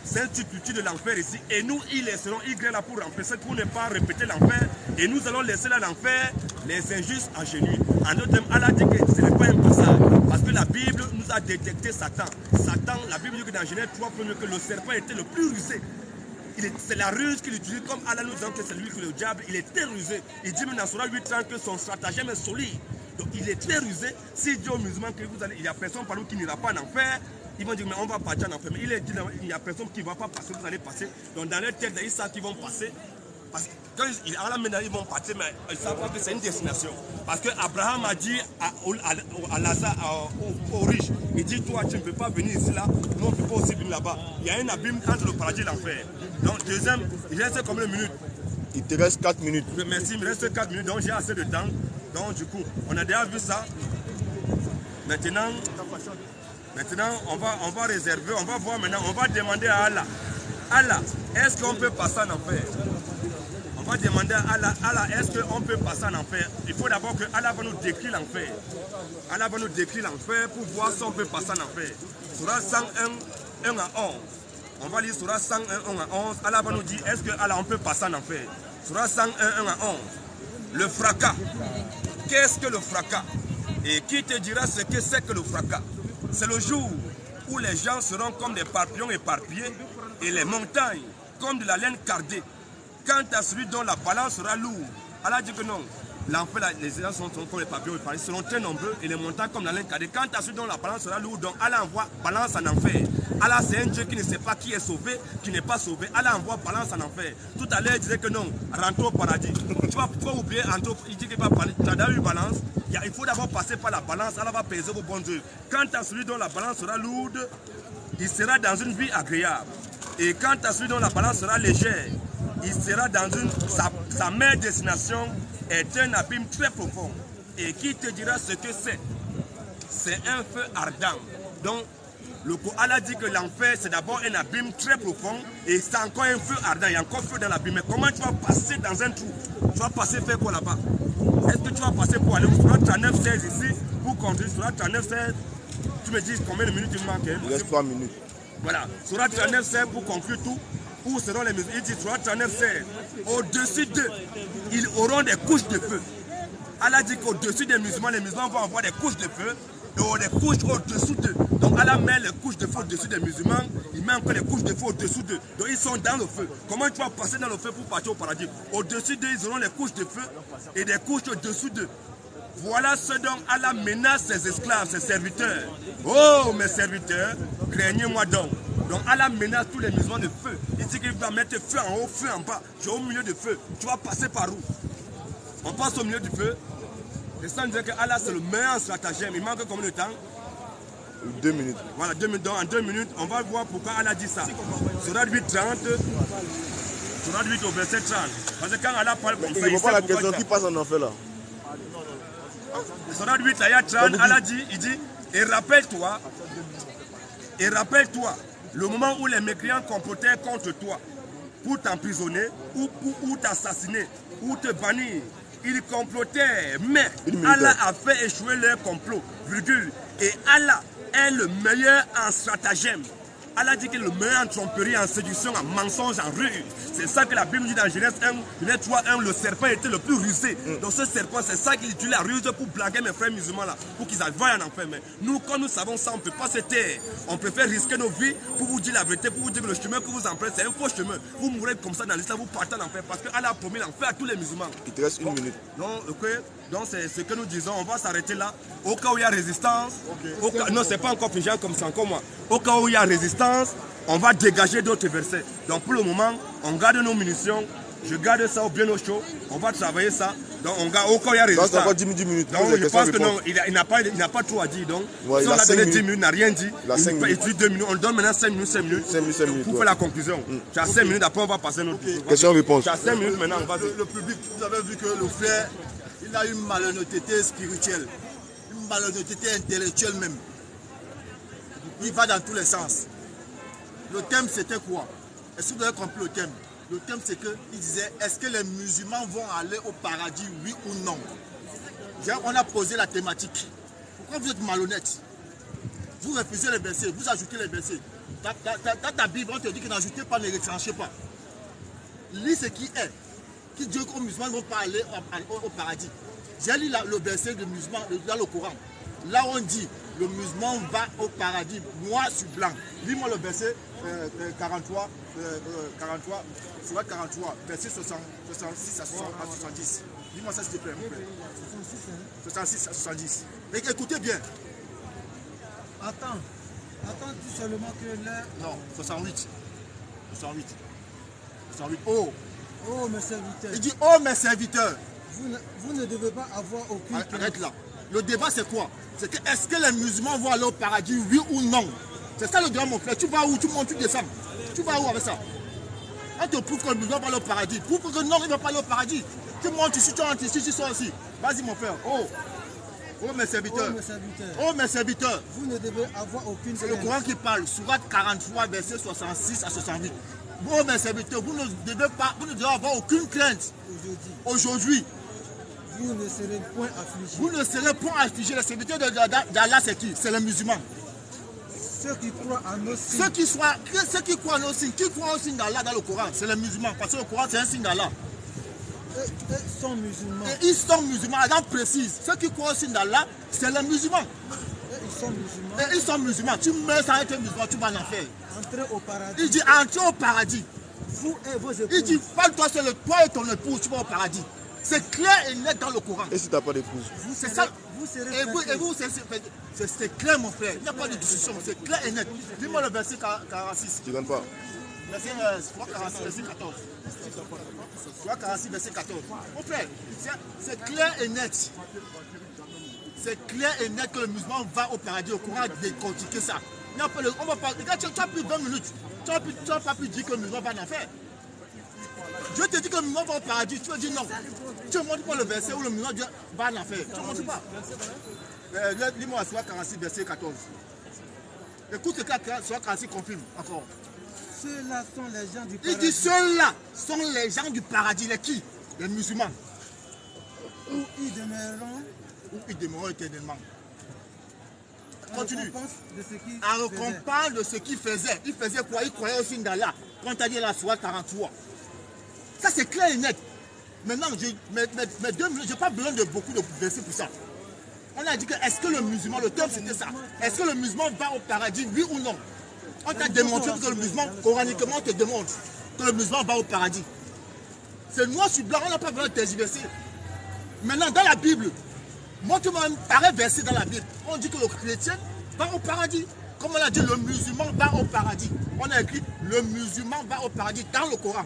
C'est un substitut de l'enfer ici. Et nous y laisserons Y là pour remplacer, pour ne pas répéter l'enfer. Et nous allons laisser là l'enfer les injustes en genouillés. En d'autres termes, Allah dit que ce n'est pas un passage. Parce que la Bible nous a détecté Satan. Satan, la Bible dit que dans Genèse 3, que le serpent était le plus rusé. C'est la ruse qu'il utilise, comme Allah nous dit que c'est lui que le diable, il est très rusé. Il dit même dans Surah 8 que son stratagème est solide. Donc il est très rusé. S'il dit aux musulmans que vous allez, il n'y a personne par nous qui n'ira pas en enfer, ils vont dire mais on va partir en enfer. Mais il est dit il n'y a personne qui ne va pas passer, vous allez passer. Donc dans leur tête, ils savent qu'ils vont passer. Parce que quand ils vont partir, mais ils ne savent pas que c'est une destination. Parce qu'Abraham a dit à Lazare, aux riches, il dit toi tu ne peux pas venir ici là, nous on ne peut pas aussi venir là-bas. Il y a un abîme entre le paradis et l'enfer. Donc deuxième, il reste combien de minutes? Il te reste 4 minutes. Merci, il me reste 4 minutes, donc j'ai assez de temps. Donc du coup, on a déjà vu ça. Maintenant on va réserver, on va voir maintenant, on va demander à Allah. Allah, est-ce qu'on peut passer en enfer? On va demander à Allah, Allah, est-ce qu'on peut passer en enfer? Il faut d'abord que Allah va nous décrire l'enfer. Allah va nous décrire l'enfer pour voir si on peut passer en enfer. Surah 101, 1 à 11. On va lire Surah 101, 1 à 11. Allah va nous dire, est-ce que Allah, on peut passer en enfer? Surah 101, 1 à 11. Le fracas. Qu'est-ce que le fracas? Et qui te dira ce que c'est que le fracas? C'est le jour où les gens seront comme des papillons éparpillés et les montagnes comme de la laine cardée. Quant à celui dont la balance sera lourde, Allah dit que non, l'enfer, les gens sont comme les papillons éparpillés, seront très nombreux et les montagnes comme la laine cardée. Quant à celui dont la balance sera lourde, donc Allah envoie balance en enfer. Allah c'est un Dieu qui ne sait pas qui est sauvé, qui n'est pas sauvé. Allah envoie balance en enfer. Tout à l'heure il disait que non, rentre au paradis. Tu vas oublier, il dit qu'il va parler, tu as d'abord eu balance. Il faut d'abord passer par la balance, Allah va peser vos bonnes œuvres. Quant à celui dont la balance sera lourde, il sera dans une vie agréable. Et quant à celui dont la balance sera légère, il sera dans sa meilleure destination est un abîme très profond. Et qui te dira ce que c'est? C'est un feu ardent. Donc, le Coran dit que l'enfer, c'est d'abord un abîme très profond et c'est encore un feu ardent. Il y a encore feu dans l'abîme. Mais comment tu vas passer dans un trou? Tu vas passer faire quoi là-bas? Est-ce que tu vas passer pour aller sur la 39-16 ici pour conduire sur la 39-16? Tu me dis combien de minutes il me manque? Il reste 3 minutes. Voilà, sur la 39-16 pour conclure tout. Où seront les musulmans? Il dit sur la 39-16. Au-dessus d'eux, ils auront des couches de feu. Allah dit qu'au-dessus des musulmans, les musulmans vont avoir des couches de feu. Et des couches au-dessous d'eux. Donc Allah met les couches de feu au-dessus des musulmans, il met encore les couches de feu au-dessous d'eux. Donc ils sont dans le feu. Comment tu vas passer dans le feu pour partir au paradis? Au-dessus d'eux, ils auront les couches de feu et des couches au-dessous d'eux. Voilà ce dont Allah menace ses esclaves, ses serviteurs. Oh mes serviteurs, craignez-moi donc. Donc Allah menace tous les musulmans de feu. Il dit qu'il va mettre feu en haut, feu en bas. Tu es au milieu du feu. Tu vas passer par où? On passe au milieu du feu. Et ça nous dit que Allah c'est le meilleur stratagème. Il manque combien de temps? 2 minutes. Voilà, 2 minutes. Donc en 2 minutes, on va voir pourquoi Allah dit ça. Surat 8, 30. Surat 8 au verset 30. Parce que quand Allah parle comme ça, il ne voit pas la question qui passe en enfer là. Surat 8, ayat 30, Allah dit, il dit, et rappelle-toi, le moment où les mécréants complotaient contre toi pour t'emprisonner ou t'assassiner ou te bannir. Ils complotaient, mais Allah a fait échouer leur complot, virgule. Et Allah est le meilleur en stratagème. Allah dit que le meilleur en tromperie, en séduction, en mensonge, en ruse. C'est ça que la Bible dit dans Genèse 1, Genèse 3, 1, le serpent était le plus rusé. Donc ce serpent, c'est ça qu'il utilise la ruse pour blaguer mes frères musulmans là, pour qu'ils aillent en enfer. Mais nous, quand nous savons ça, on ne peut pas se taire. On préfère risquer nos vies pour vous dire la vérité, pour vous dire que le chemin que vous empruntez, c'est un faux chemin. Vous mourrez comme ça dans l'islam, vous partez en enfer. Parce qu'Allah a promis l'enfer à tous les musulmans. Il te reste 1 minute. Donc c'est ce que nous disons, on va s'arrêter là. Au cas où il y a résistance, non, c'est pas encore figé comme ça, encore moi. Au cas où il y a résistance, on va dégager d'autres versets. Donc pour le moment, on garde nos munitions. Je garde ça bien au chaud. On va travailler ça. Donc on garde au cas où il y a résistance. Donc, 10 minutes. Donc je pense que non, il n'a pas trop à dire. Donc ouais, si on a donné 10 minutes, il n'a rien dit. Il dit 2 minutes. On donne maintenant 5 minutes. Pour faire la conclusion. Tu as 5 minutes, après on va passer notre question-réponse. Tu as 5 minutes maintenant, on va le public, vous avez vu que le frère, il a une malhonnêteté spirituelle, une malhonnêteté intellectuelle même. Il va dans tous les sens. Le thème c'était quoi? Est-ce que vous avez compris le thème? Le thème c'est qu'il disait, est-ce que les musulmans vont aller au paradis, oui ou non? On a posé la thématique. Pourquoi vous êtes malhonnête? Vous refusez les versets, vous ajoutez les versets. Dans ta Bible, on te dit que n'ajoutez pas, ne retrenchez pas. Lis ce qui est. Qui dit que les musulmans ne vont pas aller au paradis. J'ai lu le verset de musulman dans le Coran. Là on dit, le musulman va au paradis, noir sur blanc. Lis-moi le verset 43, verset 66 à 70. Dis-moi ça s'il te plaît, mon frère. 66 à 70. Mais écoutez bien. Attends, dis seulement que là... Non, 68. Oh. Oh mes serviteurs. Il dit, oh mes serviteurs. Vous ne devez pas avoir aucune... Arrête là. Le débat c'est quoi? C'est que est-ce que les musulmans vont aller au paradis, oui ou non? C'est ça le débat mon frère. Tu vas où? Tu montes, tu descends. Tu vas où avec ça? On te prouve que les musulmans vont aller au paradis. Prouve que non, ils ne vont pas aller au paradis. Tu montes ici, tu rentres ici, tu sors ici. Vas-y mon frère. Oh mes serviteurs. Oh mes serviteurs. Vous ne devez avoir aucune... C'est le Coran qui parle. Sourate 43, verset 66 à 68. Oh mes serviteurs, vous ne devez avoir aucune crainte. Aujourd'hui. Vous ne serez point affligés. Vous ne serez point affligés. Les serviteurs d'Allah, c'est qui? C'est les musulmans. Ceux qui croient en nos signes. Ceux qui croient en nos signes. Qui croient au signe d'Allah dans le Coran? C'est les musulmans. Parce que le Coran, c'est un signe d'Allah. Ils sont musulmans. Et ils sont musulmans. Allah précise. Ceux qui croient au signe d'Allah, c'est les musulmans. Ils sont musulmans. Et ils sont musulmans. Tu meurs sans être musulman, tu vas en enfer. Entrez au paradis. Il dit entrez au paradis. Vous et vos épouses. Il dit parle-toi seul, toi et ton épouse, tu vas au paradis. C'est clair et net dans le Coran. Et si tu n'as pas d'épouse? C'est ça. Vous serez et vous, c'est clair mon frère. Il n'y a pas de discussion, c'est clair et net. Dis-moi le verset 46. Tu ne donnes pas. Verset 46, verset 14. 46, verset 14. Mon frère, c'est clair et net. C'est clair et net que le musulman va au paradis. Au Coran a décortiqué ça. On va pas. Regarde, tu as plus de 20 minutes. Tu n'as pas pu dire que le musulman va en enfer. Dieu te dit que le musulman va au paradis, tu vas dire non. Tu ne montres pas le verset où le musulman va en enfer. Tu ne montres pas. Lis-moi Sourate 46, verset 14. Écoute ce que Sourate 46 confirme encore. Ceux-là sont les gens du paradis. Il dit ceux-là sont les gens du paradis. Les qui? Les musulmans. Où ils demeureront. Où ils demeureront éternellement. Continue. En récompense de ce qu'il faisait. Il faisait quoi? Il croyait au signe d'Allah. Quand tu as dit la Sourate 43. Ça c'est clair et net. Maintenant, mes 2 minutes, je n'ai pas besoin de beaucoup de versets pour ça. On a dit que est-ce que le musulman, le thème c'était ça. Est-ce que le musulman va au paradis, oui ou non? On t'a démontré que le musulman, coraniquement, on te démontre que le musulman va au paradis. C'est noir sur blanc, on n'a pas besoin de tergiverser. Maintenant, dans la Bible, montre-moi un pareil verset dans la Bible. On dit que le chrétien va au paradis. Comme on a dit, le musulman va au paradis. On a écrit, le musulman va au paradis dans le Coran.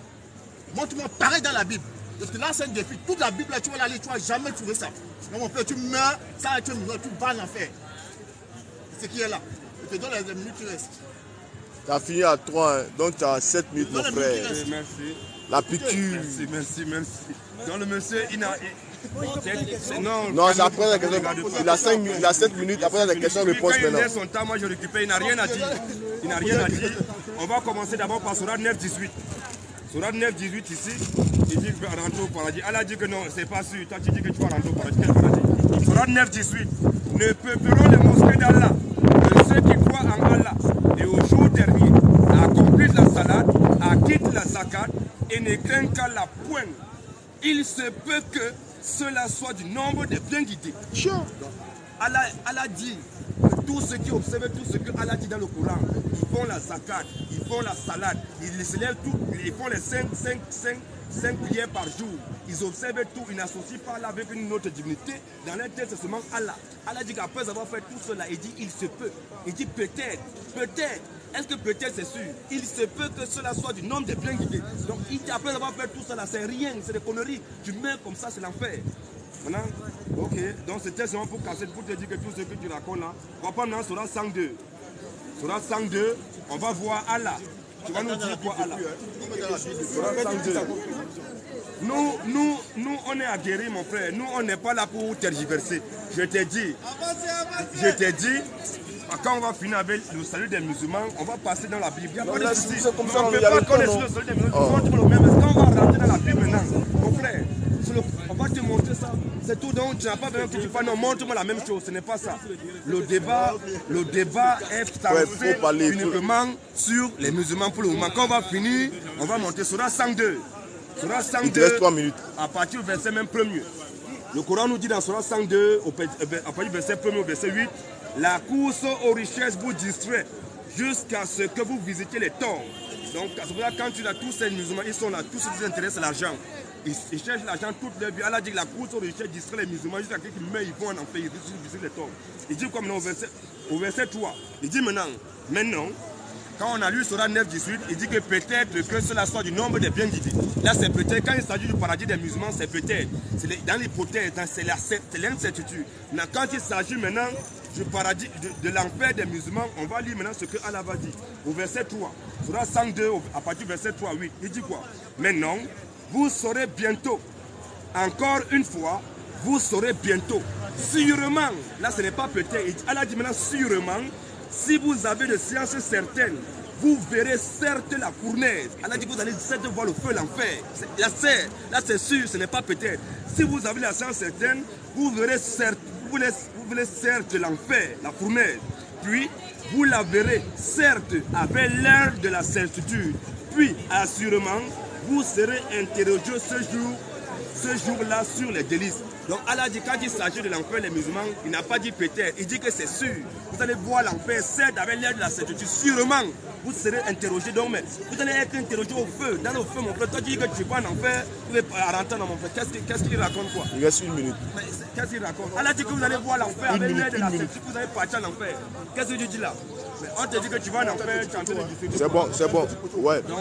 Montre-moi pareil dans la Bible. Je te lance un défi. Toute la Bible, là, tu vas l'aller, tu vas jamais trouver ça. Donc mon frère, tu meurs, ça tu vas en enfer. C'est ce qui est là. Je te donne les minutes qui restent. Tu as fini à 3, hein. Donc tu as 7 minutes, mon frère. Merci. La piqûre. Merci. Donc le monsieur, il n'a... Non, c'est après la question. Il a 5 minutes, il a 7 minutes, après la question-réponse maintenant. Quand il maintenant. son temps, moi je récupère, il n'a rien à dire. Il n'a rien à dire. On va commencer d'abord par Sourate 9-18. Sourate 9-18 ici, il dit que tu vas rentrer au paradis. Allah dit que non, c'est pas sûr. Toi tu dis que tu vas rentrer au paradis. Quel paradis? Sourate 9-18. Ne peupleront les mosquées d'Allah que ceux qui croient en Allah et au jour dernier accomplissent la salade, acquittent la zakat et ne craignent qu'à la poigne. Il se peut que cela soit du nombre des bien guidés. Allah dit que tous ceux qui observent tout ce que Allah dit dans le Coran, ils font la zakat, ils font la salade, ils se lèvent tout, ils font les 5 prières par jour, ils observent tout, ils n'associent pas Allah avec une autre divinité. Dans leur tête, c'est seulement Allah. Allah dit qu'après avoir fait tout cela, il dit il se peut. Il dit peut-être. Est-ce que peut-être c'est sûr? Il se peut que cela soit du nombre des bien guidés. Donc il dit après avoir fait tout cela, c'est rien, c'est des conneries. Tu meurs comme ça, c'est l'enfer. Maintenant, ok, donc c'était seulement pour casser, pour te dire que tout ce que tu racontes là, on va prendre dans Sourate 102. Sourate 102, on va voir Allah. Tu vas nous dire quoi Allah? Sourate 102. Nous, on est aguerris, mon frère. Nous, on n'est pas là pour tergiverser. Je t'ai dit, quand on va finir avec le salut des musulmans, on va passer dans la Bible. Il n'y a pas de souci. On ne peut pas connaître le salut des musulmans. Quand on va rentrer dans la Bible maintenant, mon frère, on va te montrer ça. C'est tout, donc tu n'as pas besoin que tu parles. Non, montre-moi la même chose, ce n'est pas ça. Le débat est centré uniquement sur les musulmans pour le moment. Quand on va finir, on va monter sur la 102. Sur la 102, il reste 3 minutes. À partir du verset même premier. Le Coran nous dit dans Surah 102, à partir du verset 1er au verset 8, la course aux richesses vous distrait jusqu'à ce que vous visitiez les tombes. Donc, c'est pour ça que quand tu as tous ces musulmans, ils sont là, tous ceux qui s'intéressent à l'argent. Ils cherchent l'argent toute leur vie. Allah dit que la course aux richesses distrait les musulmans jusqu'à ce qu'ils meurent, ils vont en enfer, ils visitent les tombes. Il dit comme au verset 3, il dit maintenant, quand on a lu Surah 9-18, il dit que peut-être que cela soit du nombre des bien guidés. Là, c'est peut-être, quand il s'agit du paradis des musulmans, c'est peut-être. Dans l'hypothèse, c'est l'incertitude. Quand il s'agit maintenant du paradis, de l'enfer des musulmans, on va lire maintenant ce que Allah va dire. Au verset 3, Surah 102, à partir du verset 3-8, il dit quoi? Maintenant, vous saurez bientôt, encore une fois, vous saurez bientôt, sûrement, là ce n'est pas peut-être, Allah dit maintenant sûrement, si vous avez de sciences certaines, vous verrez certes la fournaise. Allah dit que vous allez certes voir le feu, l'enfer. Là c'est sûr, ce n'est pas peut-être. Si vous avez la science certaine, vous verrez certes, vous verrez certes l'enfer, la fournaise. Puis, vous la verrez certes avec l'air de la certitude. Puis, assurément, vous serez interrogé ce jour-là sur les délices. Donc Allah dit quand il s'agit de l'enfer les musulmans, il n'a pas dit peut-être, il dit que c'est sûr. Vous allez voir l'enfer, certes avec l'air de la certitude, sûrement vous serez interrogé. Donc mais vous allez être interrogé au feu. Dans le feu, mon frère, toi tu dis que tu vas en enfer, vous allez rentrer dans mon frère. Qu'est-ce qu'il raconte quoi? Il reste 1 minute. Qu'est-ce qu'il raconte? Allah dit que vous allez voir l'enfer avec l'air de la certitude, vous allez partir en enfer. Qu'est-ce que tu dis là? Mais on te dit que tu vas en enfer, tu es en train de discuter. C'est bon. Ouais. Donc,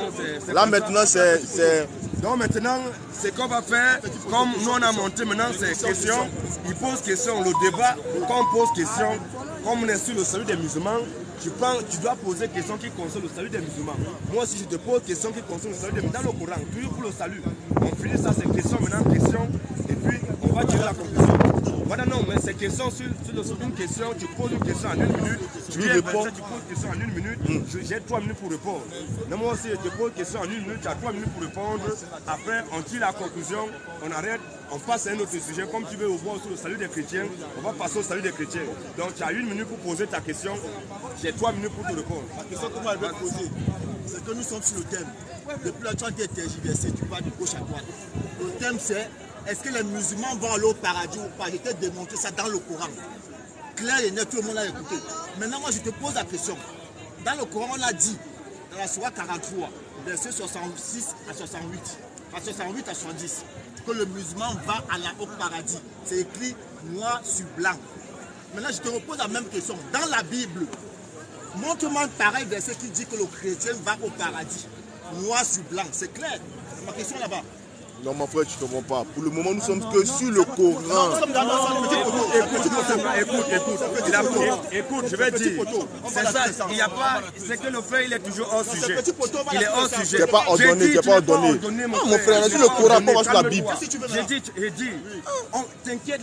là maintenant c'est... Donc maintenant, ce qu'on va faire, comme nous on a monté maintenant ces questions, il pose question, le débat, quand on pose question, comme on est sur le salut des musulmans, tu dois poser question qui concerne le salut des musulmans. Moi aussi je te pose question qui concerne le salut des musulmans. Dans le Coran, toujours pour le salut. On finit ça, ces questions, maintenant question, et puis on va tirer la conclusion. Voilà, non, mais ces questions sur une question, tu poses une question en 1 minute, tu poses une question en 1 minute, j'ai 3 minutes pour répondre. Mais moi aussi, je te pose une question en 1 minute, tu as 3 minutes pour répondre. Après, on tire la conclusion, on arrête, on passe à un autre sujet. Comme tu veux voir sur le salut des chrétiens, on va passer au salut des chrétiens. Donc, tu as 1 minute pour poser ta question, j'ai 3 minutes pour te répondre. La question que moi je vais poser, c'est que nous sommes sur le thème. Depuis là, tu as été tergiversé, tu vas de gauche à droite. Le thème c'est, est-ce que les musulmans vont aller au paradis ou pas? Je t'ai démontré ça dans le Coran. Clair et net, tout le monde a écouté. Maintenant, moi, je te pose la question. Dans le Coran, on a dit, dans la Sourate 43, versets 66 à 68, à 68 à 70, que le musulman va au paradis. C'est écrit noir sur blanc. Maintenant, je te repose la même question. Dans la Bible, montre-moi pareil verset qui dit que le chrétien va au paradis. Noir sur blanc, c'est clair. C'est ma question là-bas. Non, mon frère, tu ne comprends pas. Pour le moment, nous sommes que sur le Coran. Écoute, je vais dire. C'est ça, il n'y a pas. C'est que le frère, il est toujours hors sujet. Il est hors sujet. Tu n'es pas ordonné, tu n'es pas ordonné. Mon frère, on a dit le Coran, pas sur la Bible. J'ai dit, t'inquiète,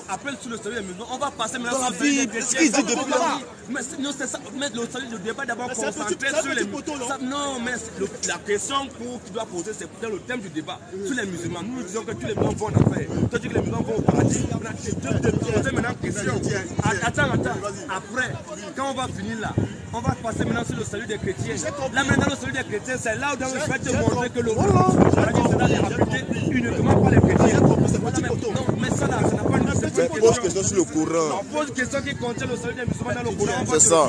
appelle sur le salut des musulmans. On va passer maintenant sur la Bible. Ce qu'il dit depuis là. Mais c'est ça, mais le salut du débat d'abord concentré sur les musulmans. Non, mais la question que tu dois poser, c'est dans le thème du débat. Sur les musulmans, nous disons que tous les musulmans vont en enfer. Toi, tu dis que les musulmans vont au paradis. Je te poser maintenant une question. Attends. Après, quand on va finir là, on va passer maintenant sur le salut des chrétiens. Là maintenant, le salut des chrétiens, c'est là où je vais te montrer que le paradis sera habité uniquement par les chrétiens. Non, mais ça là, ça n'a pas une pose question sur le Coran. On pose une question qui contient le salut des musulmans dans le Coran. C'est ça.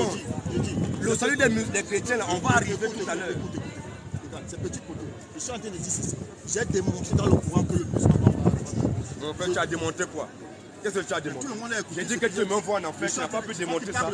Le salut des chrétiens, là, on va arriver tout à l'heure. C'est petit poteau. Je suis en train de dire ceci. J'ai démontré dans le courant que le musulman va au paradis. Mon frère, tu as démontré quoi? Qu'est-ce que tu as démontré? J'ai dit que tu me vois en enfer, tu n'as pas pu démontrer ça.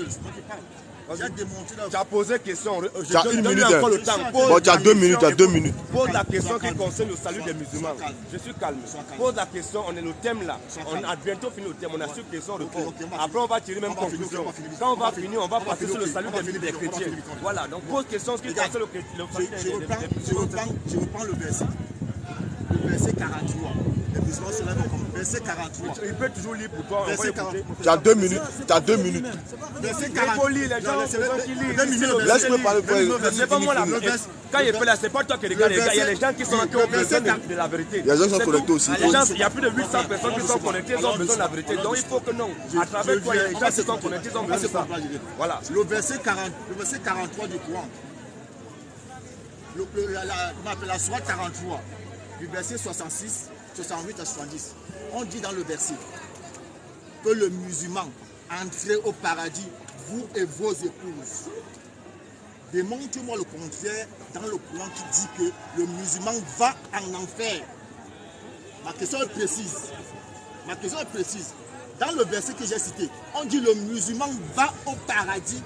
J'ai démontré dans le Tu as posé question. Tu as une minute. Encore le temps. Bon, tu as 2 minutes, tu as 2 minutes. Pose la question qui concerne le salut des musulmans. Je suis calme. Pose la question, on est le thème là. On a bientôt fini le thème, on a sur question réponse. Après, on va tirer même conclusion. Quand on va finir, on va passer sur le salut des chrétiens. Voilà, donc pose question qui concerne le salut des musulmans. Je reprends le verset. Le verset 43. Les musulmans se lèvent comme verset 43. Il peut toujours lire pour toi. Verset 43. Tu as 2 minutes. Tu as 2 minutes. Verset Il faut lire, les gens qui lisent. Laisse-moi parler. C'est pas moi là. Quand il fait là, c'est pas toi qui regarde. Il y a les gens qui sont là qui ont besoin de la vérité. Il y a des gens qui sont connectés aussi. Il y a plus de 800 personnes qui sont connectées, ils ont besoin de la vérité. Donc il faut que non. À travers toi, il y a les gens qui sont connectés, ils ont besoin de ça. Voilà. Le verset 43 du Coran. La sourate 43, du verset 66, 68 à 70. On dit dans le verset que le musulman entrez au paradis, vous et vos épouses. Démontre-moi le contraire dans le Coran qui dit que le musulman va en enfer. Ma question est précise. Dans le verset que j'ai cité, on dit le musulman va au paradis.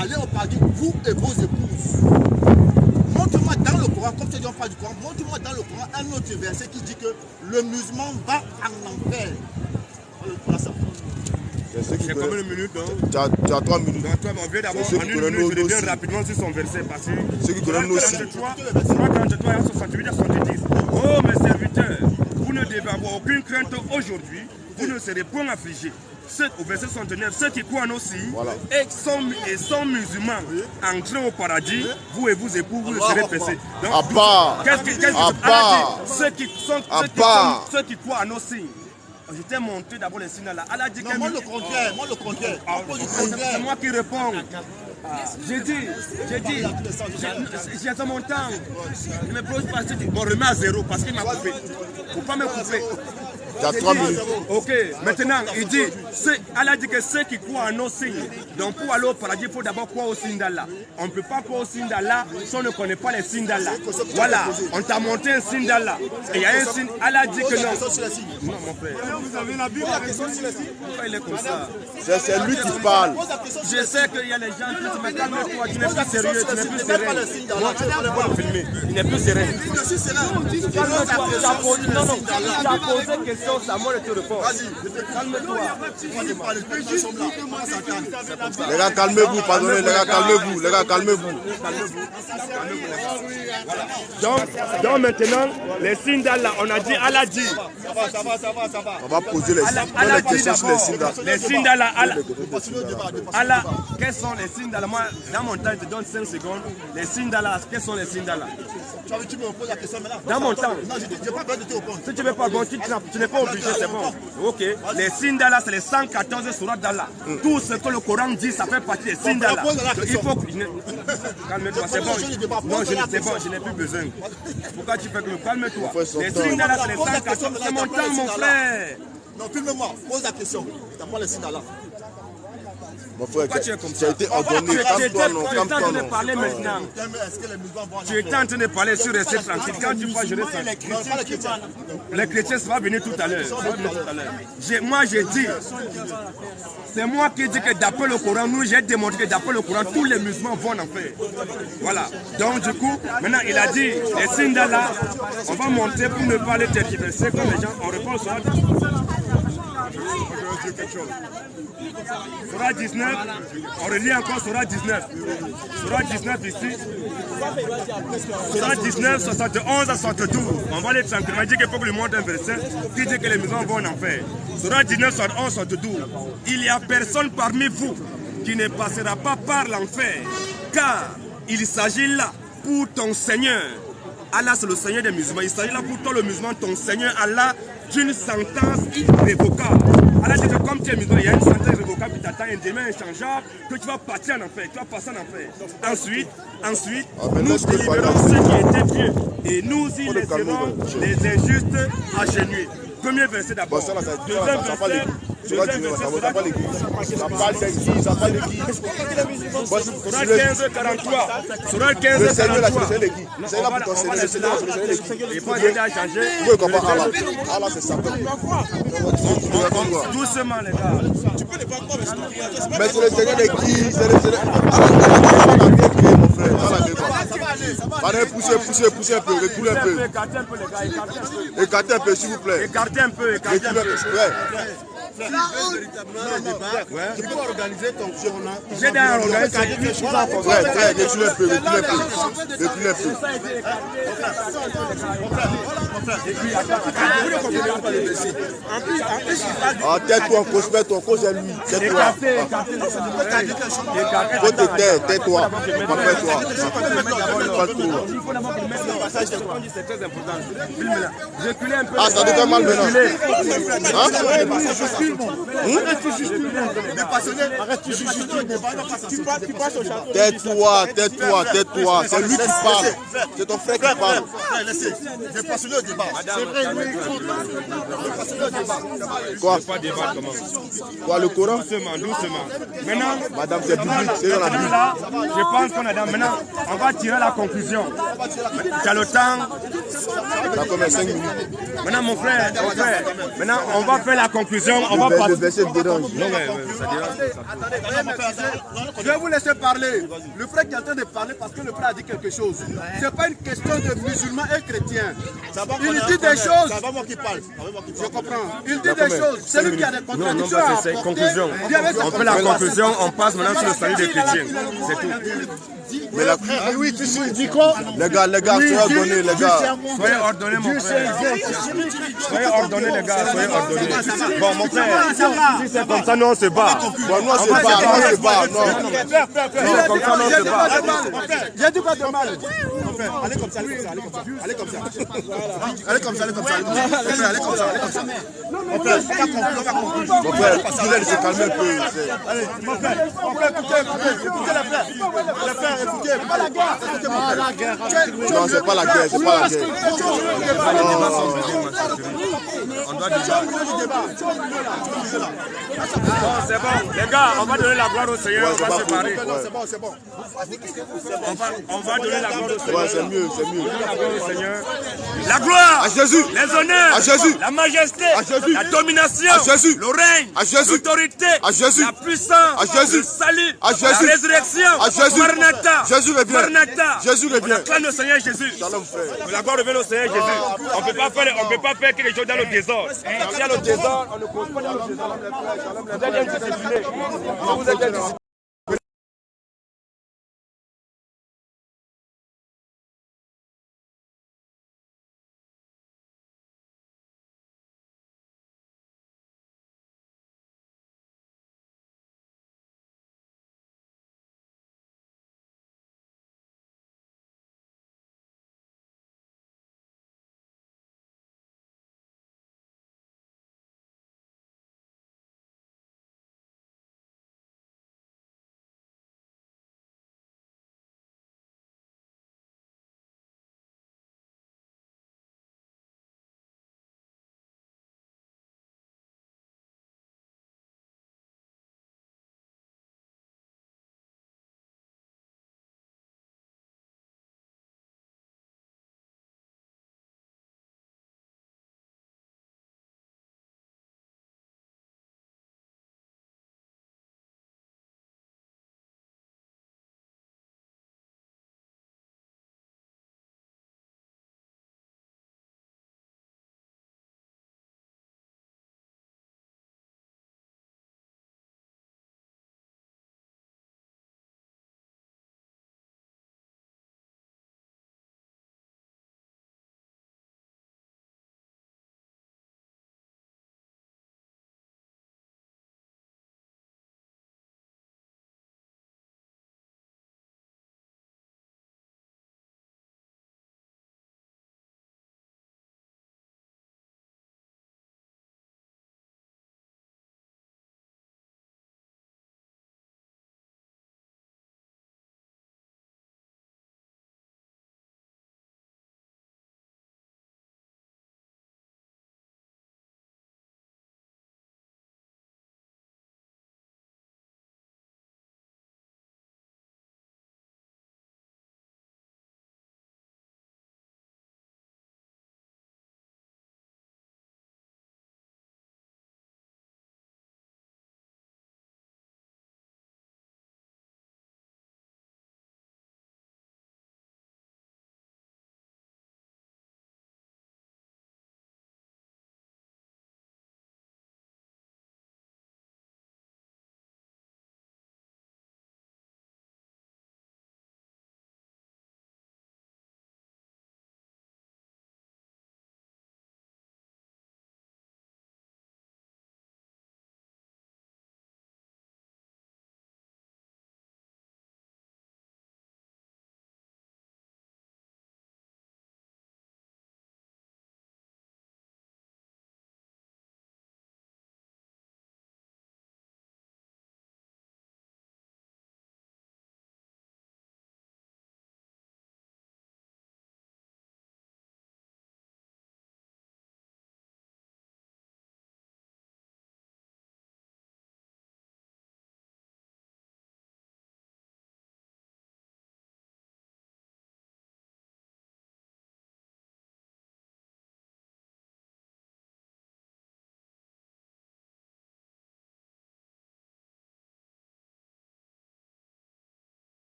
Allez au paradis, vous et vos épouses. Montre-moi dans le Coran, comme tu dis on parle du Coran, montre-moi dans le Coran un autre verset qui dit que le musulman va en enfer. Voilà ça. C'est combien de minutes? Tu as 3 minutes. On vient d'abord en une minute, je reviens rapidement sur son verset. Parce que ceux qui connaissent nos signes. 43 et 68 à 70. Oh mes serviteurs, vous ne devez avoir aucune crainte aujourd'hui, vous ne serez point affligés. Au verset 69, ceux qui croient en nos signes et sont musulmans, entrez au paradis, vous et vos époux, vous serez pressés. Qu'est-ce que ceux qui croient en nos signes. Je t'ai montré d'abord les signes là. Allah dit non, moi le contraire. C'est moi qui réponds. J'ai dit, j'ai mon temps. Il me pose pas, on remet à zéro parce qu'il m'a coupé. Il ne faut pas me couper. Tu as 3 minutes. Ok, maintenant il dit, Allah dit que ceux qui croient en nos signes, donc pour aller au paradis, il faut d'abord croire aux signes d'Allah. On ne peut pas croire aux signes d'Allah si on ne connaît pas les signes d'Allah. Voilà, on t'a montré un signe d'Allah. Et il y a un signe, Allah dit que non. Non, mon frère. Vous avez la Bible, la question sur les signes. Pourquoi il est comme ça? C'est lui qui parle. Je sais qu'il y a les gens qui disent, mais calme-toi, tu n'es plus sérieux, tu n'es plus sérieux. Moi, tu ne peux pas le filmer. Il n'est plus sérieux. Calme-toi, tu as posé question. C'est à moi de te répondre. Calme-toi. Les gars, calmez-vous, pardonnez, les gars, calmez-vous, les gars, calmez-vous. Donc maintenant, les signes d'Allah, on a dit, Allah dit. Ça va. On va poser les questions sur les signes d'Allah. Les signes d'Allah, Allah, quels sont les signes d'Allah? Moi, dans mon temps, je te donne 5 secondes. Les signes d'Allah, quels sont les signes d'Allah? Tu me poses la question maintenant. Dans mon temps. Non, je n'ai pas besoin de te répondre. Si tu ne veux pas, tu n'es pas obligé, c'est bon. Ok. Les signes d'Allah, c'est les 114 sourates d'Allah. Tout ce que le Coran dit, ça fait partie des signes d'Allah. Il faut que... Calme-toi, c'est bon. Non, c'est bon, je n'ai plus besoin. Pourquoi tu fais que... Calme-toi. Les signes d'Allah, c'est les 114. C'est mon temps, mon frère. Non, filme-moi. Pose la question. Tu as pas les signes d'Allah. Mon frère, Pourquoi tu es comme tu as été ordonné. Calme-toi, non. Tu es en train Calme-toi, de non. parler maintenant. Est-ce que les musulmans vont en Tu étais en train de parler sur rester tranquille. Quand tu vois, je reste tranquille. Les chrétiens, ça va venir tout à l'heure. Moi, j'ai dit, c'est moi qui dis que d'après le Coran, nous, j'ai démontré que d'après le Coran, tous les musulmans vont en enfer. Voilà. Donc, du coup, maintenant, il a dit, les signes d'Allah, on va monter pour ne pas les tergiverser comme les gens. On répond sur Surah 19, on relit encore Surah 19. Surah 19 ici. Surah 19, 71 à 72. On va aller tranquillement. Il dit qu'il faut que lui montre un verset qui dit que les musulmans vont en enfer. Surah 19, 71, 72. Il n'y a personne parmi vous qui ne passera pas par l'enfer, car il s'agit là pour ton Seigneur. Allah, c'est le Seigneur des musulmans. Il s'agit là pour toi, le musulman, ton Seigneur Allah, d'une sentence irrévocable. Allah dit que comme tu es musulman, il y a une sentence irrévocable qui t'attend, un démon inchangeable, que tu vas partir en enfer, tu vas passer en enfer. Ensuite, nous délibérons ceux qui étaient pieux et nous y laisserons les injustes agenouillés. Premier verset d'abord. Deuxième verset. Ça parle d'église, ça parle d'église. Surah 15, 43. Surah 15, Le Seigneur, 43. c'est l'église. C'est là pour ton Seigneur, le Seigneur, c'est l'église. Et pas aider à changer. Vous pouvez comprendre Allah. Allah, c'est Satan. Doucement, les gars. Mais c'est le Seigneur d'église, c'est le Seigneur. Allah a bien créé, mon frère. Allah a bien créé. Allez, poussez un peu, reculez un peu. Écartez un peu, les gars. Écartez un peu, s'il vous plaît. Écartez un peu, écartez un peu. Tu peux organiser ton journal. J'ai d'ailleurs organisé. Ouais, reculez un peu, reculez un peu. Reculez un peu. Ah, tais-toi, conspire-toi, cause à lui. Tais-toi. Faut te taire, tais-toi. Rappelle-toi. Pas trop. Ah, ça devient mal maintenant. Tais-toi, tais-toi, tais-toi. C'est lui qui parle. C'est ton frère qui parle. J'ai passionné au débat. C'est vrai, lui. Quoi? Pas débat comment? Quoi, le Coran? Doucement. Maintenant, Madame, c'est public, c'est dans la Bible. là, je pense qu'on a maintenant, on va tirer la conclusion. Tu as le temps. D'accord, mais 5 minutes. Maintenant, mon frère, maintenant, on va faire la conclusion. On va Le passer. verset me dérange. Non, mais ça dérange. Je vais vous laisser parler. Le frère qui est en train de parler parce que le frère a dit quelque chose. Ce n'est pas une question de musulmans et chrétiens. Il dit des choses. C'est pas moi qui parle. Je comprends. Il dit des choses. C'est lui qui a des contradictions à C'est apporter. conclusion. On fait la conclusion, on passe maintenant sur le salut des chrétiens. C'est tout. Mais la... Oui, tu dis quoi? Les gars, soyez ordonnés, les gars. Soyez ordonnés, mon frère. Soyez ordonnés, les gars, soyez ordonnés. Bon, mon frère, si c'est comme ça, nous on se bat. Bon, nous on se bat, non. Non, comme ça, nous on se bat. J'ai dit quoi de mal? Allez comme ça, allez comme ça. Allez comme ça. Allez comme ça. Allez comme ça. Mon frère, Mon frère, tu laisses se calmer un peu. allez, mon frère, écoutez les frères, écoutez, pas la guerre, écoutez mon frère. Non, c'est pas la guerre, c'est pas la guerre. On doit débattre. C'est bon, les gars, on va donner la gloire au Seigneur, on va se séparer. C'est bon. On va donner la gloire au Seigneur. Ouais, c'est mieux, c'est mieux. La gloire au Seigneur. La gloire À Jésus. Les honneurs À Jésus. La majesté À Jésus. La domination À Jésus. Le règne À Jésus. L'autorité À Jésus. La puissance À Jésus. Le salut À Jésus. La résurrection À Jésus. Maranatha Jésus revient. Maranatha Jésus revient. On acclame le Seigneur Jésus. Shalom, frère. Que la gloire revienne au Seigneur Jésus. On ne peut pas faire quelque chose dans le désordre. S'il y a le désordre, on ne cause pas dans le désordre. Vous êtes indiscipliné. Vous êtes indiscipliné.